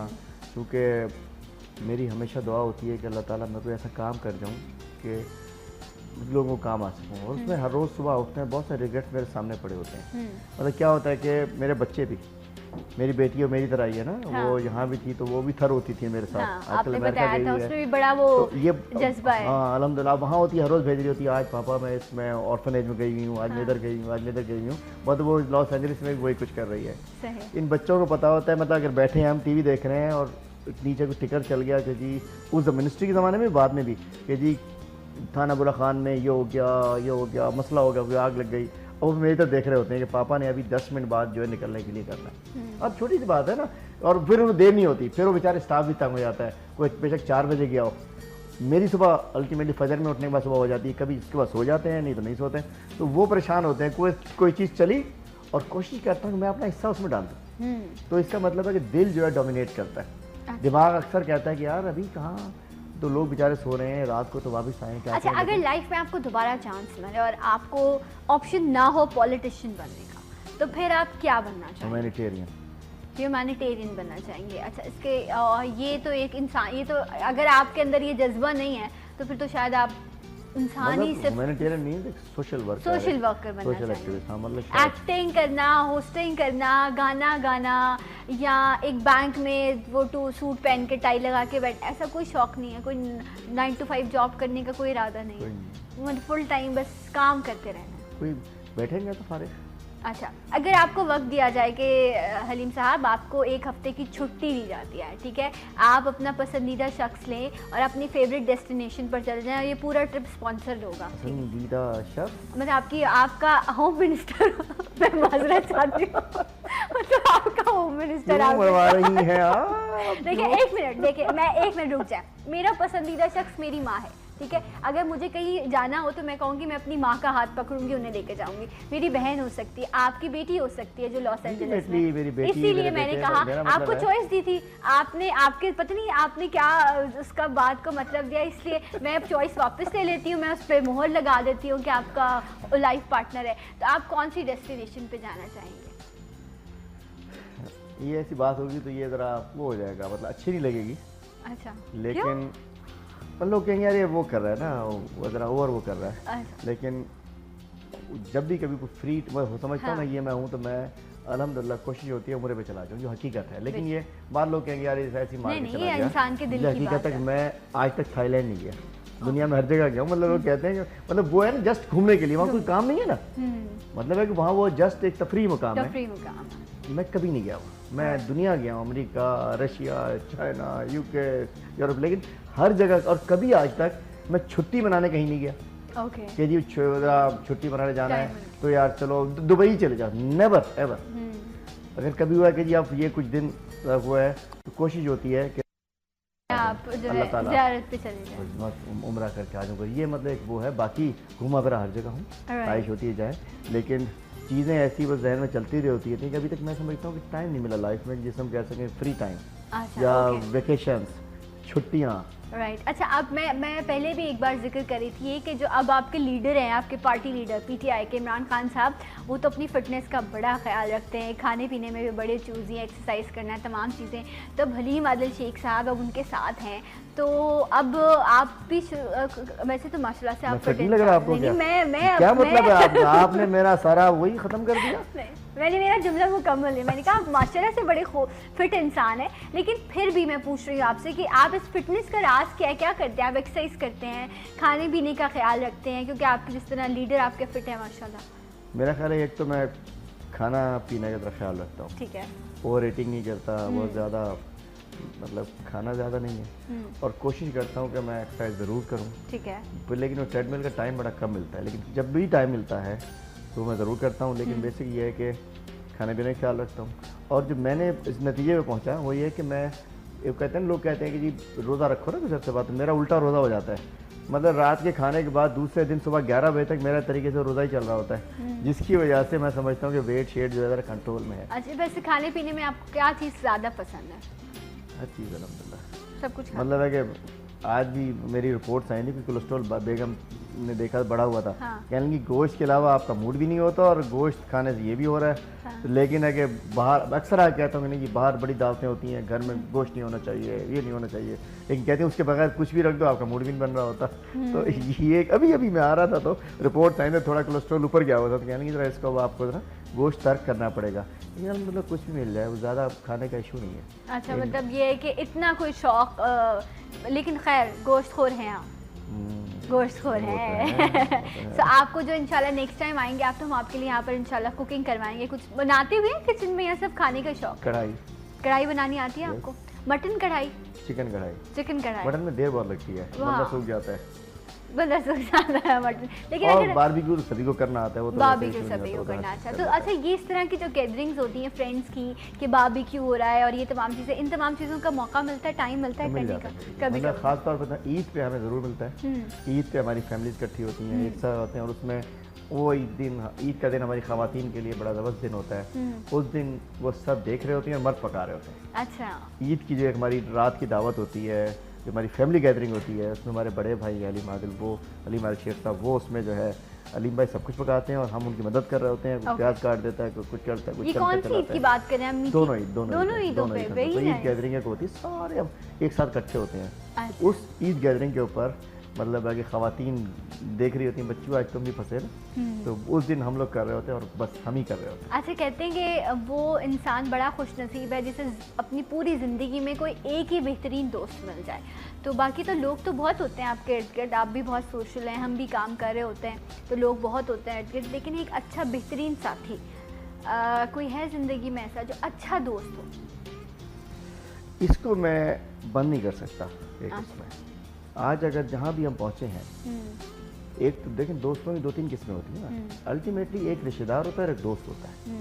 क्योंकि मेरी हमेशा दुआ होती है कि अल्लाह ताला मैं कोई ऐसा काम कर जाऊँ कि लोगों को काम आ सकूँ, और उसमें हर रोज़ सुबह उठते हैं बहुत सारे रिग्रेट्स मेरे सामने पड़े होते हैं। मतलब क्या होता है कि मेरे बच्चे भी, मेरी बेटी और मेरी तरह ही है ना, हाँ। वो यहाँ भी थी तो वो भी थर होती थी मेरे साथ, हाँ, आजकल अमेरिका गई है, उसमें भी बड़ा वो तो ये जज्बा है। हाँ अल्हम्दुलिल्लाह, वहाँ होती है, हर रोज़ भेज रही होती है, आज पापा मैं इसमें ऑर्फनेज में गई हूँ, आज मैं इधर गई हूँ, आज मैं इधर गई हूँ, मतलब वो लॉस एंजलिस में वही कुछ कर रही है। इन बच्चों को पता होता है, मतलब अगर बैठे हैं हम टीवी देख रहे हैं और नीचे कुछ टिकर चल गया कि जी उस मिनिस्ट्री के ज़माने में, बाद में भी कि जी थाना बुरा खान में ये हो गया, मसला हो गया, कोई आग लग गई, और मेरी तरफ देख रहे होते हैं कि पापा ने अभी 10 मिनट बाद जो है निकलने के लिए करना है। अब छोटी सी बात है ना, और फिर उन्हें देर नहीं होती, फिर वो बेचारे स्टाफ भी तंग हो जाता है, कोई बेशक 4 बजे गया हो, मेरी सुबह अल्टीमेटली फजर में उठने के बाद सुबह हो जाती है, कभी इसके बाद सो जाते हैं, नहीं तो नहीं सोते हैं, तो वो परेशान होते हैं। कोई चीज़ चली और कोशिश करता हूँ कि मैं अपना हिस्सा उसमें डाल दूँ, तो इसका मतलब है कि दिल जो है डोमिनेट करता है, दिमाग अक्सर कहता है कि यार अभी कहाँ, तो लोग बेचारे सो रहे हैं रात को, तो वापस आए क्या। अच्छा, अगर लाइफ में आपको दोबारा चांस मिले और आपको ऑप्शन ना हो पॉलिटिशियन बनने का, तो फिर आप क्या बनना चाहेंगे? ह्यूमैनिटेरियन बनना चाहेंगे। अच्छा, इसके ये तो एक इंसान, ये तो अगर आपके अंदर ये जज्बा नहीं है तो फिर तो शायद आप इंसानी से ह्यूमैनिटेरियन नहीं, सोशल वर्कर बनना चाहिए, मतलब एक्टिंग करना, होस्टिंग करना, गाना गाना, या एक बैंक में वो सूट पहन के टाई लगा के बैठ, ऐसा कोई शौक नहीं है, कोई 9 to 5 जॉब करने का कोई इरादा नहीं है, मतलब फुल टाइम बस काम करते रहना। कोई बैठेंगे तो फारिग। अच्छा, अगर आपको वक्त दिया जाए कि हलीम साहब आपको 1 हफ्ते की छुट्टी दी जाती है, ठीक है, आप अपना पसंदीदा शख्स लें और अपनी फेवरेट डेस्टिनेशन पर चले जाएं और ये पूरा ट्रिप स्पॉन्सर्ड होगा, पसंदीदा शख्स मतलब आपका होम मिनिस्टर मैं माजरत चाहती हूँ मतलब आपका होम मिनिस्टर आप मरवा रही है। देखिए 1 मिनट, देखिए मैं 1 मिनट रुक जाए, मेरा पसंदीदा शख्स मेरी माँ है, ठीक है, अगर मुझे कहीं जाना हो तो मैं कहूँगी मैं अपनी माँ का हाथ पकड़ूंगी, उन्हें लेकर जाऊंगी, मेरी बहन हो सकती है, आपकी बेटी हो सकती है जो लॉस एंजलिस में, इसीलिए मैंने कहा आपको चॉइस दी थी, आपने आपके पता नहीं आपने क्या उसका बात को मतलब दिया, इसलिए मैं अब चॉइस वापस ले लेती हूँ, मैं उस पर मोहर लगा देती हूँ कि आपका लाइफ पार्टनर है, तो आप कौन सी डेस्टिनेशन पे जाना चाहेंगे? ये ऐसी बात होगी तो ये ज़रा वो हो जाएगा, मतलब अच्छी नहीं लगेगी। अच्छा, लेकिन लोग कहेंगे यार ये वो कर रहा है ना, वो ज़रा ओवर वो कर रहा है। लेकिन जब भी कभी कोई फ्री समझता हूँ ना ये मैं हूँ, तो मैं अल्हम्दुलिल्लाह कोशिश होती है उम्र पे चला जाऊँ, जो हकीकत है। लेकिन ये बाद लोग कहेंगे यार ऐसी मार के चला गया, इंसान के दिल की हकीकत तक मैं आज तक थाईलैंड नहीं गया, दुनिया में हर जगह गया हूँ, मतलब लोग कहते हैं कि मतलब वो है ना जस्ट घूमने के लिए, वहाँ कोई काम नहीं है ना, मतलब है कि वहाँ वो जस्ट एक तफरी मुकाम है, मैं कभी नहीं गया हुआ, मैं दुनिया गया हूँ, America, Russia, China, UK, Europe, लेकिन हर जगह, और कभी आज तक मैं छुट्टी मनाने कहीं नहीं गया कि जी छुट्टी मनाने जाना है तो यार चलो दुबई चले जाओ, नेवर एवर। अगर कभी हुआ कि जी आप ये कुछ दिन हुआ है तो कोशिश होती है कि आप अल्लाह ताला ज़ियारत पे चले जाएं, उम्रा करके आ जाऊँगा, ये मतलब एक वो है। बाकी घूमा फिरा हर जगह हूँ, ख्वाहिश होती है जाए, लेकिन चीज़ें ऐसी बस जहन में चलती रही होती है कि अभी तक मैं समझता हूँ कि टाइम नहीं मिला लाइफ में, जिसे हम कह सकें फ्री टाइम या वेकेशंस, छुट्टियाँ। राइट। अच्छा, अब मैं पहले भी एक बार जिक्र करी थी कि जो अब आपके लीडर हैं, आपके पार्टी लीडर पीटीआई के इमरान खान साहब, वो तो अपनी फ़िटनेस का बड़ा ख्याल रखते हैं, खाने पीने में भी बड़े चूज़ी हैं, एक्सरसाइज करना है, तमाम चीज़ें। तब हलीम आदिल शेख साहब अब उनके साथ हैं, तो अब आप भी वैसे तो माशाल्लाह से आप फिट नहीं लग रहा आपको? मैं क्या मतलब है आपने मेरा सारा वही ख़त्म कर दिया? मैंने मेरा जुमला मुकम्मल है, मैंने कहा आप माशाल्लाह से बड़े फिट इंसान है, लेकिन फिर भी मैं पूछ रही हूँ आपसे कि आप इस फिटनेस का राज क्या है, क्या करते हैं आप? एक्सरसाइज करते हैं, खाने पीने का ख्याल रखते हैं, क्योंकि आपके जिस तरह लीडर आपके फिट है माशाल्लाह। मेरा ख्याल है एक तो मैं खाना पीने का ख्याल रखता हूँ, ठीक है, ओवर ईटिंग नहीं करता, बहुत ज़्यादा मतलब खाना ज़्यादा नहीं है और कोशिश करता हूँ कि मैं एक्सरसाइज ज़रूर करूँ। ठीक है। लेकिन वो ट्रेडमिल का टाइम बड़ा कम मिलता है, लेकिन जब भी टाइम मिलता है तो मैं ज़रूर करता हूँ। लेकिन बेसिक ये है कि खाने पीने का ख्याल रखता हूँ। और जो मैंने इस नतीजे में पहुँचा वो ये है कि मैं, ये कहते हैं लोग कहते हैं कि जी रोज़ा रखो ना, कुछ सबसे बात, मेरा उल्टा रोज़ा हो जाता है। मतलब रात के खाने के बाद दूसरे दिन सुबह 11 बजे तक मेरा तरीके से रोज़ा ही चल रहा होता है, जिसकी वजह से मैं समझता हूँ कि वेट शेड जो है कंट्रोल में है। अच्छा, वैसे खाने पीने में आपको क्या चीज़ ज़्यादा पसंद है? हर चीज़ अल्हम्दुलिल्लाह सब कुछ। मतलब है कि आज भी मेरी रिपोर्ट्स आई थी कि कोलेस्ट्रॉल बेगम ने देखा बढ़ा हुआ था। हाँ। कहने की गोश्त के अलावा आपका मूड भी नहीं होता और गोश्त खाने से ये भी हो रहा है। हाँ। तो लेकिन है कि बाहर अक्सर आ कहता हूँ कि नहीं, बाहर बड़ी दावतें होती हैं, घर में गोश्त नहीं होना चाहिए, ये नहीं होना चाहिए, लेकिन कहते हैं उसके बगैर कुछ भी रख दो आपका मूड भी नहीं बन रहा होता। तो ये अभी अभी मैं आ रहा था तो रिपोर्ट आई, थोड़ा कोलेस्ट्रॉल ऊपर गया हुआ था, तो कहने की जरा इसको आपको जरा गोश्त तर्क करना पड़ेगा। यार मतलब कुछ भी मिल जाए, वो ज़्यादा खाने का इशू नहीं है। अच्छा, मतलब ये है कि इतना कोई शौक, लेकिन खैर गोश्त खोर हैं आप, गोश्त खोर हैं। तो आपको जो इंशाल्लाह नेक्स्ट टाइम आएंगे आप, तो हम आपके लिए यहाँ पर इंशाल्लाह कुकिंग करवाएंगे। कुछ बनाते हुए किचन में या सब खाने का शौक? कढ़ाई बनानी आती है आपको? मटन कढ़ाई, चिकन कढ़ाई? चिकन कढ़ाई मटन में देर बहुत लगती है, बंदा सूख जाता है, बंदा सूख जाता है मटन। लेकिन और बारबेक्यू तो सभी को करना आता है, वो तो बारबेक्यू सभी को करना अच्छा। तो अच्छा, ये इस तरह की जो गैदरिंग्स होती हैं फ्रेंड्स की कि बारबेक्यू हो रहा है और ये तमाम चीज़ें, इन तमाम चीज़ों का मौका मिलता है, टाइम मिलता है करने का? कभी मतलब खास तौर पर ईद पे हमें ज़रूर मिलता है। ईद पे हमारी फैमिलीज इकट्ठी होती हैं, एक साथ होते हैं, और उसमें वो ईद का दिन हमारी ख़वातीन के लिए बड़ा ज़बरदस्त दिन होता है। उस दिन वो सब देख रहे होते हैं और मर्द पका रहे होते हैं। अच्छा, ईद की जो हमारी रात की दावत होती है, जो हमारी फैमिली गैदरिंग होती है, उसमें हमारे बड़े भाई अलीम आदिल, वो अलीम आदिल शेख साहब, वो उसमें जो है अलीम भाई सब कुछ पकाते हैं और हम उनकी मदद कर रहे होते हैं। कुछ प्याज काट देता है, कुछ करता है, कुछ कौन सी ईद की बात कर रहे हैं? दोनों ईदों पे ईद गैदरिंग होती है, सारे हम एक साथ इकट्ठे होते हैं। उस ईद गैदरिंग के ऊपर मतलब है कि ख़वातीन देख रही होती हैं, बच्चों आज तुम भी फंसे ना, तो उस दिन हम लोग कर रहे होते हैं और बस हम ही कर रहे होते हैं। अच्छा, कहते हैं कि वो इंसान बड़ा खुशनसीब है जिसे अपनी पूरी ज़िंदगी में कोई एक ही बेहतरीन दोस्त मिल जाए। तो बाकी तो लोग तो बहुत होते हैं आपके इर्द गिर्द, आप भी बहुत सोशल हैं, हम भी काम कर रहे होते हैं, तो लोग बहुत होते हैं इर्द गिर्द, लेकिन एक अच्छा बेहतरीन साथी कोई है ज़िंदगी में ऐसा जो अच्छा दोस्त हो? इसको मैं बंद नहीं कर सकता एक इसमें। आज अगर जहाँ भी हम पहुँचे हैं, एक तो देखें दोस्तों की 2-3 किस्में होती हैं ना। अल्टीमेटली एक रिश्तेदार होता है और एक दोस्त होता है।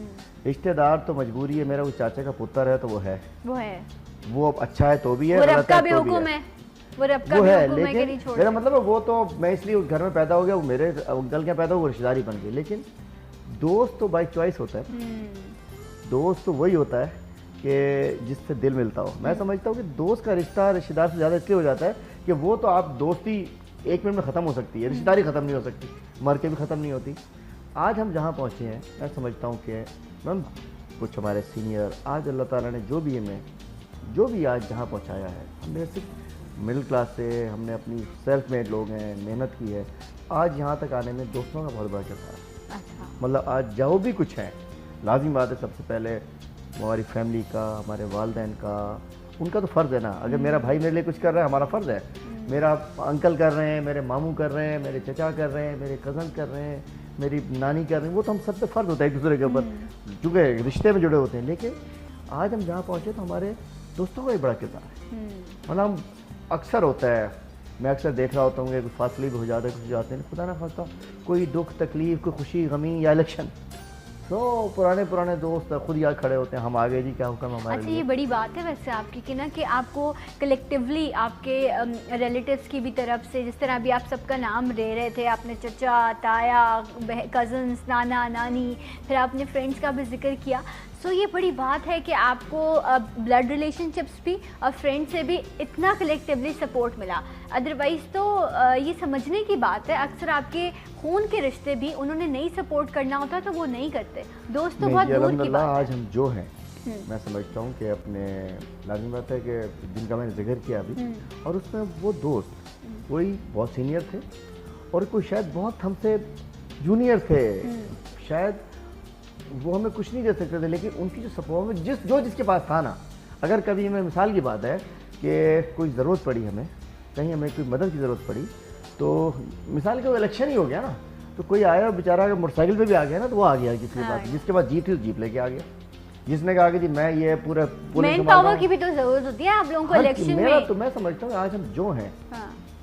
रिश्तेदार तो मजबूरी है, मेरा वो चाचा का पुत्र है तो वो है, वो अच्छा है तो भी है, वो रब का भी हुक्म है, वो है, लेकिन मेरा मतलब है वो तो मैं इसलिए उस घर में पैदा हो गया, वो मेरे अंकल के पैदा हुआ, वो रिश्तेदारी बन गई। लेकिन दोस्त तो बाई चॉइस होता है। दोस्त तो वही होता है कि जिससे दिल मिलता हो। मैं समझता हूँ कि दोस्त का रिश्ता रिश्तेदार से ज़्यादा इसलिए हो जाता है कि वो तो आप दोस्ती 1 मिनट में ख़त्म हो सकती है, रिश्तेदारी ख़त्म नहीं हो सकती, मर के भी ख़त्म नहीं होती। आज हम जहाँ पहुँचे हैं, मैं समझता हूँ कि मैम कुछ हमारे सीनियर, आज अल्लाह ताला ने जो भी हमें जो भी आज जहाँ पहुँचाया है, हमने सिर्फ मिडिल क्लास से, हमने अपनी सेल्फ मेड लोग हैं, मेहनत की है, आज यहाँ तक आने में दोस्तों का बहुत बड़ा किरदार है। अच्छा। मतलब आज जो भी कुछ है, लाजिम बात है सबसे पहले हमारी फैमिली का, हमारे वालिदैन का, उनका तो फ़र्ज़ है ना। अगर मेरा भाई मेरे लिए कुछ कर रहा है, हमारा फ़र्ज़ है, मेरा अंकल कर रहे हैं, मेरे मामू कर रहे हैं, मेरे चचा कर रहे हैं, मेरे कज़न कर रहे हैं, मेरी नानी कर रही हैं, वो तो हम सब पे फ़र्ज़ होता है एक दूसरे के ऊपर, चूँकि रिश्ते में जुड़े होते हैं। लेकिन आज हम जहाँ पहुँचे तो हमारे दोस्तों का एक बड़ा किरदार है। मतलब अक्सर होता है, मैं अक्सर देख रहा होता हूँ कि कुछ फासले भी हो जाते हैं, कुछ जाते हैं, खुदा ना खास्ता कोई दुख तकलीफ़, कोई खुशी गमी या इलेक्शन, तो पुराने दोस्त खुद याद खड़े होते हैं, हम आगे जी क्या हुक्म हमारे। अच्छा, ये बड़ी बात है वैसे आपकी कि ना कि आपको कलेक्टिवली आपके रिलेटिव्स की भी तरफ से, जिस तरह अभी आप सबका नाम ले रहे थे, आपने चचा, ताया, कज़न्स, नाना, नानी, फिर आपने फ्रेंड्स का भी जिक्र किया, सो ये बड़ी बात है कि आपको ब्लड रिलेशनशिप्स भी और फ्रेंड से भी इतना कलेक्टिवली सपोर्ट मिला। अदरवाइज़ तो ये समझने की बात है, अक्सर आपके खून के रिश्ते भी उन्होंने नहीं सपोर्ट करना होता तो वो नहीं करते, दोस्त तो बहुत दूर की बात है। आज हम जो हैं, मैं समझता हूँ कि अपने लाजिम बात है कि जिनका मैंने जिक्र किया अभी, और उसमें वो दोस्त कोई बहुत सीनियर थे और कोई शायद बहुत हमसे जूनियर थे, शायद वो हमें कुछ नहीं दे सकते थे, लेकिन उनकी जो सपोर्ट में जिसके पास था ना, अगर कभी हमें मिसाल की बात है कि कोई ज़रूरत पड़ी, हमें कहीं हमें कोई मदद की ज़रूरत पड़ी, तो मिसाल के वो इलेक्शन ही हो गया ना, तो कोई आया बेचारा अगर मोटरसाइकिल पे भी आ गया ना, तो वो आ गया जिसके पास जीप थी, तो जीप लेके आ गया। जिसने कहा कि जी मैं ये पूरे मैन पावर की भी तो जरूरत होती है आप लोगों को इलेक्शन में। तो मैं समझता हूँ आज हम जो हैं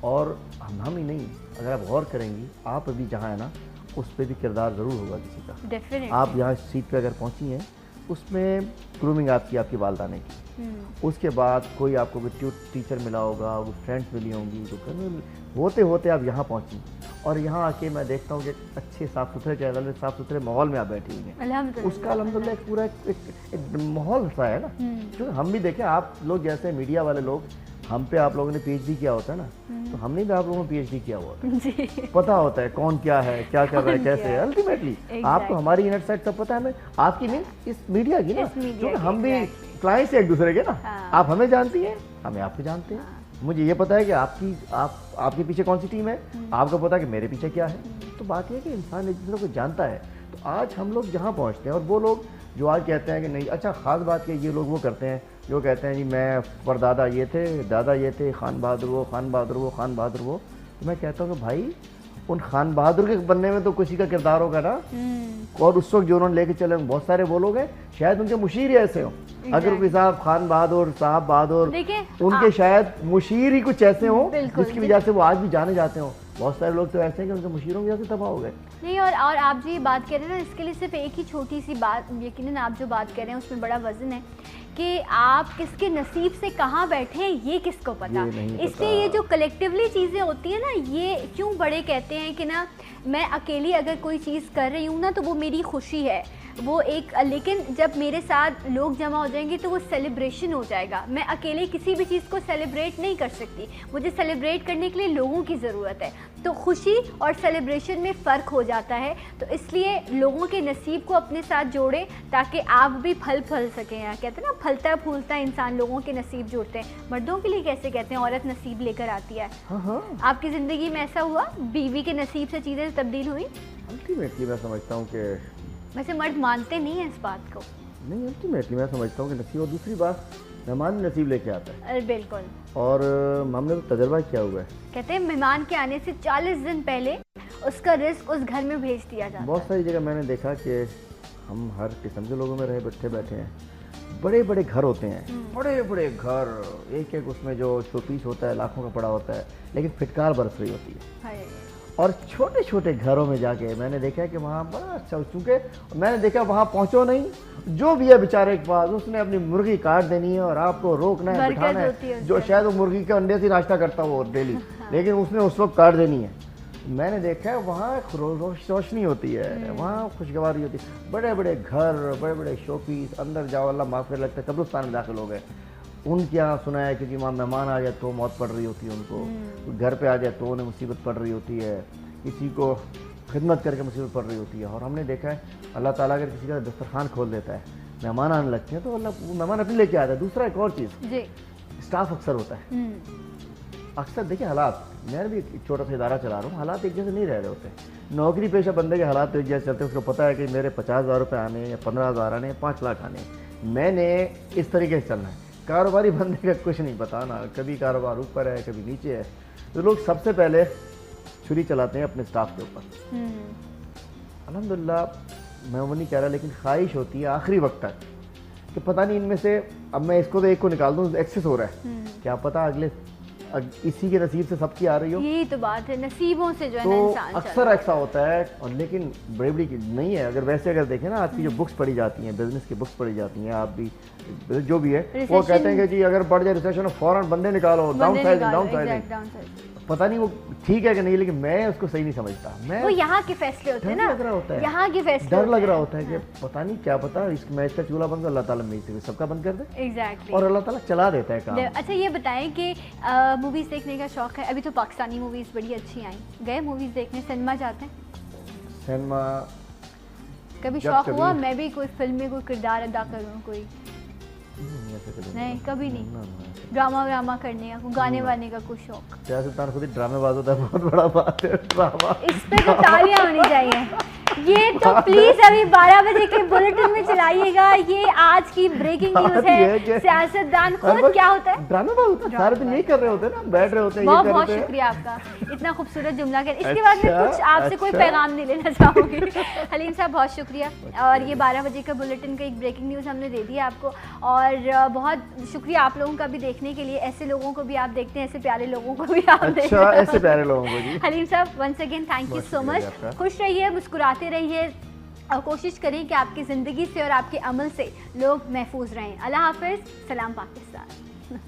और हम ही नहीं, अगर आप गौर करेंगी आप अभी जहाँ है ना उस पर भी किरदार ज़रूर होगा किसी का। डेफिनेटली। आप यहाँ सीट पे अगर पहुँची हैं उसमें ग्रूमिंग आपकी वालदाने की, उसके बाद कोई आपको कोई टीचर मिला होगा, वो फ्रेंड्स मिली होंगी, तो होते होते आप यहाँ पहुँची और यहाँ आके मैं देखता हूँ कि अच्छे साफ़ सुथरे चैनल में साफ़ सुथरे माहौल में आप बैठी हुई हैं। उसका अल्हम्दुलिल्लाह एक पूरा एक माहौल सा है ना, जो हम भी देखें। आप लोग जैसे मीडिया वाले लोग, हम पे आप लोगों ने पीएचडी किया होता है ना, तो हमने भी आप लोगों ने पीएचडी किया हुआ होता है, पता होता है कौन क्या है, क्या कर रहा है, कैसे है। अल्टीमेटली आपको हमारी इनर साइड सब पता है, हमें आपकी नहीं, इस मीडिया की ना, क्योंकि हम भी क्लाइंट्स एक दूसरे के ना। आप हमें जानती हैं, हमें आपको जानते हैं। मुझे ये पता है कि आपके पीछे कौन सी टीम है, आपको पता है कि मेरे पीछे क्या है। तो बात यह है कि इंसान एक दूसरे को जानता है। तो आज हम लोग जहाँ पहुँचते हैं और वो लोग जो आज कहते हैं कि नहीं, अच्छा ख़ास बात है ये लोग वो करते हैं जो कहते हैं जी मैं परदादा ये थे, दादा ये थे, खान बहादुर वो, खान बहादुर वो, खान बहादुर वो। तो मैं कहता हूँ कि भाई उन खान बहादुर के बनने में तो किसी का किरदार होगा ना। और उस वक्त जो उन्होंने लेके चले बहुत सारे वो लोग हैं, शायद उनके मुशीर ही ऐसे हों। अगर कोई साहब खान बहादुर, साहब बहादुर, उनके शायद मुशीर ही कुछ ऐसे हों जिसकी वजह से वो आज भी जाने जाते हों। बहुत सारे लोग तो ऐसे हैं कि उनके मुशीरों की वजह से तबाह हो गए। नहीं, और आप जो ये बात कह रहे हैं ना, इसके लिए सिर्फ एक ही छोटी सी बात, यकीनन आप जो बात कर रहे हैं उसमें बड़ा वजन है कि आप किसके नसीब से कहाँ बैठे हैं ये किसको पता। इसलिए ये जो कलेक्टिवली चीज़ें होती हैं ना, ये क्यों बड़े कहते हैं कि ना मैं अकेली अगर कोई चीज़ कर रही हूँ ना तो वो मेरी खुशी है, वो एक, लेकिन जब मेरे साथ लोग जमा हो जाएंगे तो वो सेलिब्रेशन हो जाएगा। मैं अकेले किसी भी चीज़ को सेलिब्रेट नहीं कर सकती, मुझे सेलिब्रेट करने के लिए लोगों की ज़रूरत है। तो खुशी और सेलिब्रेशन में फ़र्क हो जाता है। तो इसलिए लोगों के नसीब को अपने साथ जोड़ें ताकि आप भी फल सकें। यहाँ कहते हैं ना, फलता फूलता इंसान लोगों के नसीब जोड़ते हैं। मर्दों के लिए कैसे कहते हैं, औरत नसीब लेकर आती है। आपकी ज़िंदगी में ऐसा हुआ, बीवी के नसीब से चीज़ें तब्दील हुई? अल्टीमेटली मैं समझता हूँ कि वैसे मर्द मानते नहीं हैं इस बात को। नहीं, अल्टीमेटली मैं समझता हूँ कि नसीब, और दूसरी बात मेहमान नसीब लेके आता है। अरे बिल्कुल। और हमने तो तजर्बा किया हुआ है। कहते हैं मेहमान के आने से 40 दिन पहले उसका रिस्क उस घर में भेज दिया जाता है। बहुत सारी जगह मैंने देखा कि हम हर किस्म के लोगों में बैठे हैं। बड़े बड़े घर होते हैं, बड़े बड़े घर, एक एक उसमें जो शोपीस होता है लाखों का पड़ा होता है, लेकिन फिटकार बरस रही होती है। और छोटे छोटे घरों में जाके मैंने देखा कि वहाँ बड़ा अच्छा, चूँकि मैंने देखा वहाँ पहुँचो नहीं, जो भी है बेचारे के पास उसने अपनी मुर्गी काट देनी है और आपको रोकना है, बिठाना है। जो शायद वो मुर्गी के अंडे से नाश्ता करता हो डेली, लेकिन उसने उस वक्त काट देनी है। मैंने देखा है वहाँ रोशनी होती है, वहाँ खुशगवारी होती है। बड़े बड़े घर, बड़े बड़े शोपीस, अंदर जाओ अल्लाह माफ़ कर, लगता है कब्रिस्तान में दाखिल हो गए। उनके यहाँ सुना है कि वहाँ मेहमान आ जाए तो मौत पड़ रही होती है उनको, घर पे आ जाए तो उन्हें मुसीबत पड़ रही होती है, किसी को खिदमत करके मुसीबत पड़ रही होती है। और हमने देखा है अल्लाह ताला अगर किसी का दस्तरखान खोल देता है, मेहमान आने लगते हैं तो अल्लाह मेहमान अपने लेके आता है। दूसरा एक और चीज़, स्टाफ अक्सर होता है। अक्सर देखिए हालात, मैं भी एक छोटा सा इदारा चला रहा हूँ, हालात एक जैसे नहीं रह रहे होते। नौकरी पेशा बंदे के हालात तो एक जैसे चलते हैं। उसको पता है कि मेरे 50,000 रुपये आने या 15,000 आने, 5 लाख आने, मैंने इस तरीके से चलना है। कारोबारी बंदे का कुछ नहीं पता ना, कभी कारोबार ऊपर है कभी नीचे है। तो लोग सबसे पहले छुरी चलाते हैं अपने स्टाफ के ऊपर। अल्हम्दुलिल्लाह मैं वो नहीं कह रहा, लेकिन ख्वाहिश होती है आखिरी वक्त तक कि पता नहीं इनमें से अब मैं इसको तो एक को निकाल दूँ, एक्सेस हो रहा है, क्या पता अगले इसी के नसीब से सबकी आ रही हो। यही तो बात है, नसीबों से जो है ना इंसान अक्सर ऐसा होता है। और लेकिन बड़ी बड़ी नहीं है। अगर वैसे अगर देखें ना, आपकी जो बुक्स पढ़ी जाती हैं, बिजनेस की बुक्स पढ़ी जाती हैं, आप भी जो भी है वो कहते हैं कि जी अगर बढ़ जाए रिसेशन फौरन बंदे निकालो, डाउन साइडिंग। पता नहीं वो ठीक है कि नहीं, लेकिन मैं उसको सही नहीं समझता। मैं वो यहाँ के फैसले होते हैं ना, लग रहा होता है यहाँ के फैसले, डर लग रहा होता है कि पता नहीं क्या पता मैं इसका चूल्हा बंद कर, अल्लाह ताला मेरी से सबका बंद कर दे। एग्जैक्टली। और अल्लाह ताला चला देता है काम। अच्छा ये बताएं कि मूवीज देखने का शौक है? अभी तो पाकिस्तानी मूवीज बड़ी अच्छी आई, गए मूवीज देखने? सिनेमा जाते हैं? सिनेमा कभी शौक हुआ मैं भी कोई फिल्म में कोई किरदार अदा करूँ? कोई नहीं, कभी नहीं। ड्रामा करने का, गाने वाने का कुछ शौक? सुल्तान खुद ही ड्रामेबाज होता है, बहुत बड़ा बात है ड्रामा। इस पे तो तालियां होनी चाहिए, ये तो प्लीज अभी 12 बजे के बुलेटिन में चलाइएगा। ये आज की ब्रेकिंग न्यूज है। सियासतदान खुद क्या होता है, ड्रामेबाज होता है, सारे दिन यही कर रहे होते हैं ना, बैठ रहे होते हैं। बहुत बहुत शुक्रिया आपका इतना खूबसूरत जुमला कर। इसके बाद में कुछ आपसे कोई पैगाम नहीं लेना चाहूंगी। हलीम साहब बहुत शुक्रिया। और ये 12 बजे का बुलेटिन का एक ब्रेकिंग न्यूज़ हमने दे दिया आपको, और बहुत शुक्रिया आप लोगों का भी देखने के लिए। ऐसे लोगों को भी आप देखते हैं, ऐसे प्यारे लोगों को भी आप देखते हैं, ऐसे प्यारे लोगों को जी। हलीम साहब once again thank you so much. खुश रहिए, मुस्कुराते रहिए और कोशिश करें कि आपकी ज़िंदगी से और आपके अमल से लोग महफूज रहें। अल्लाह हाफिज़, सलाम पाकिस्तान।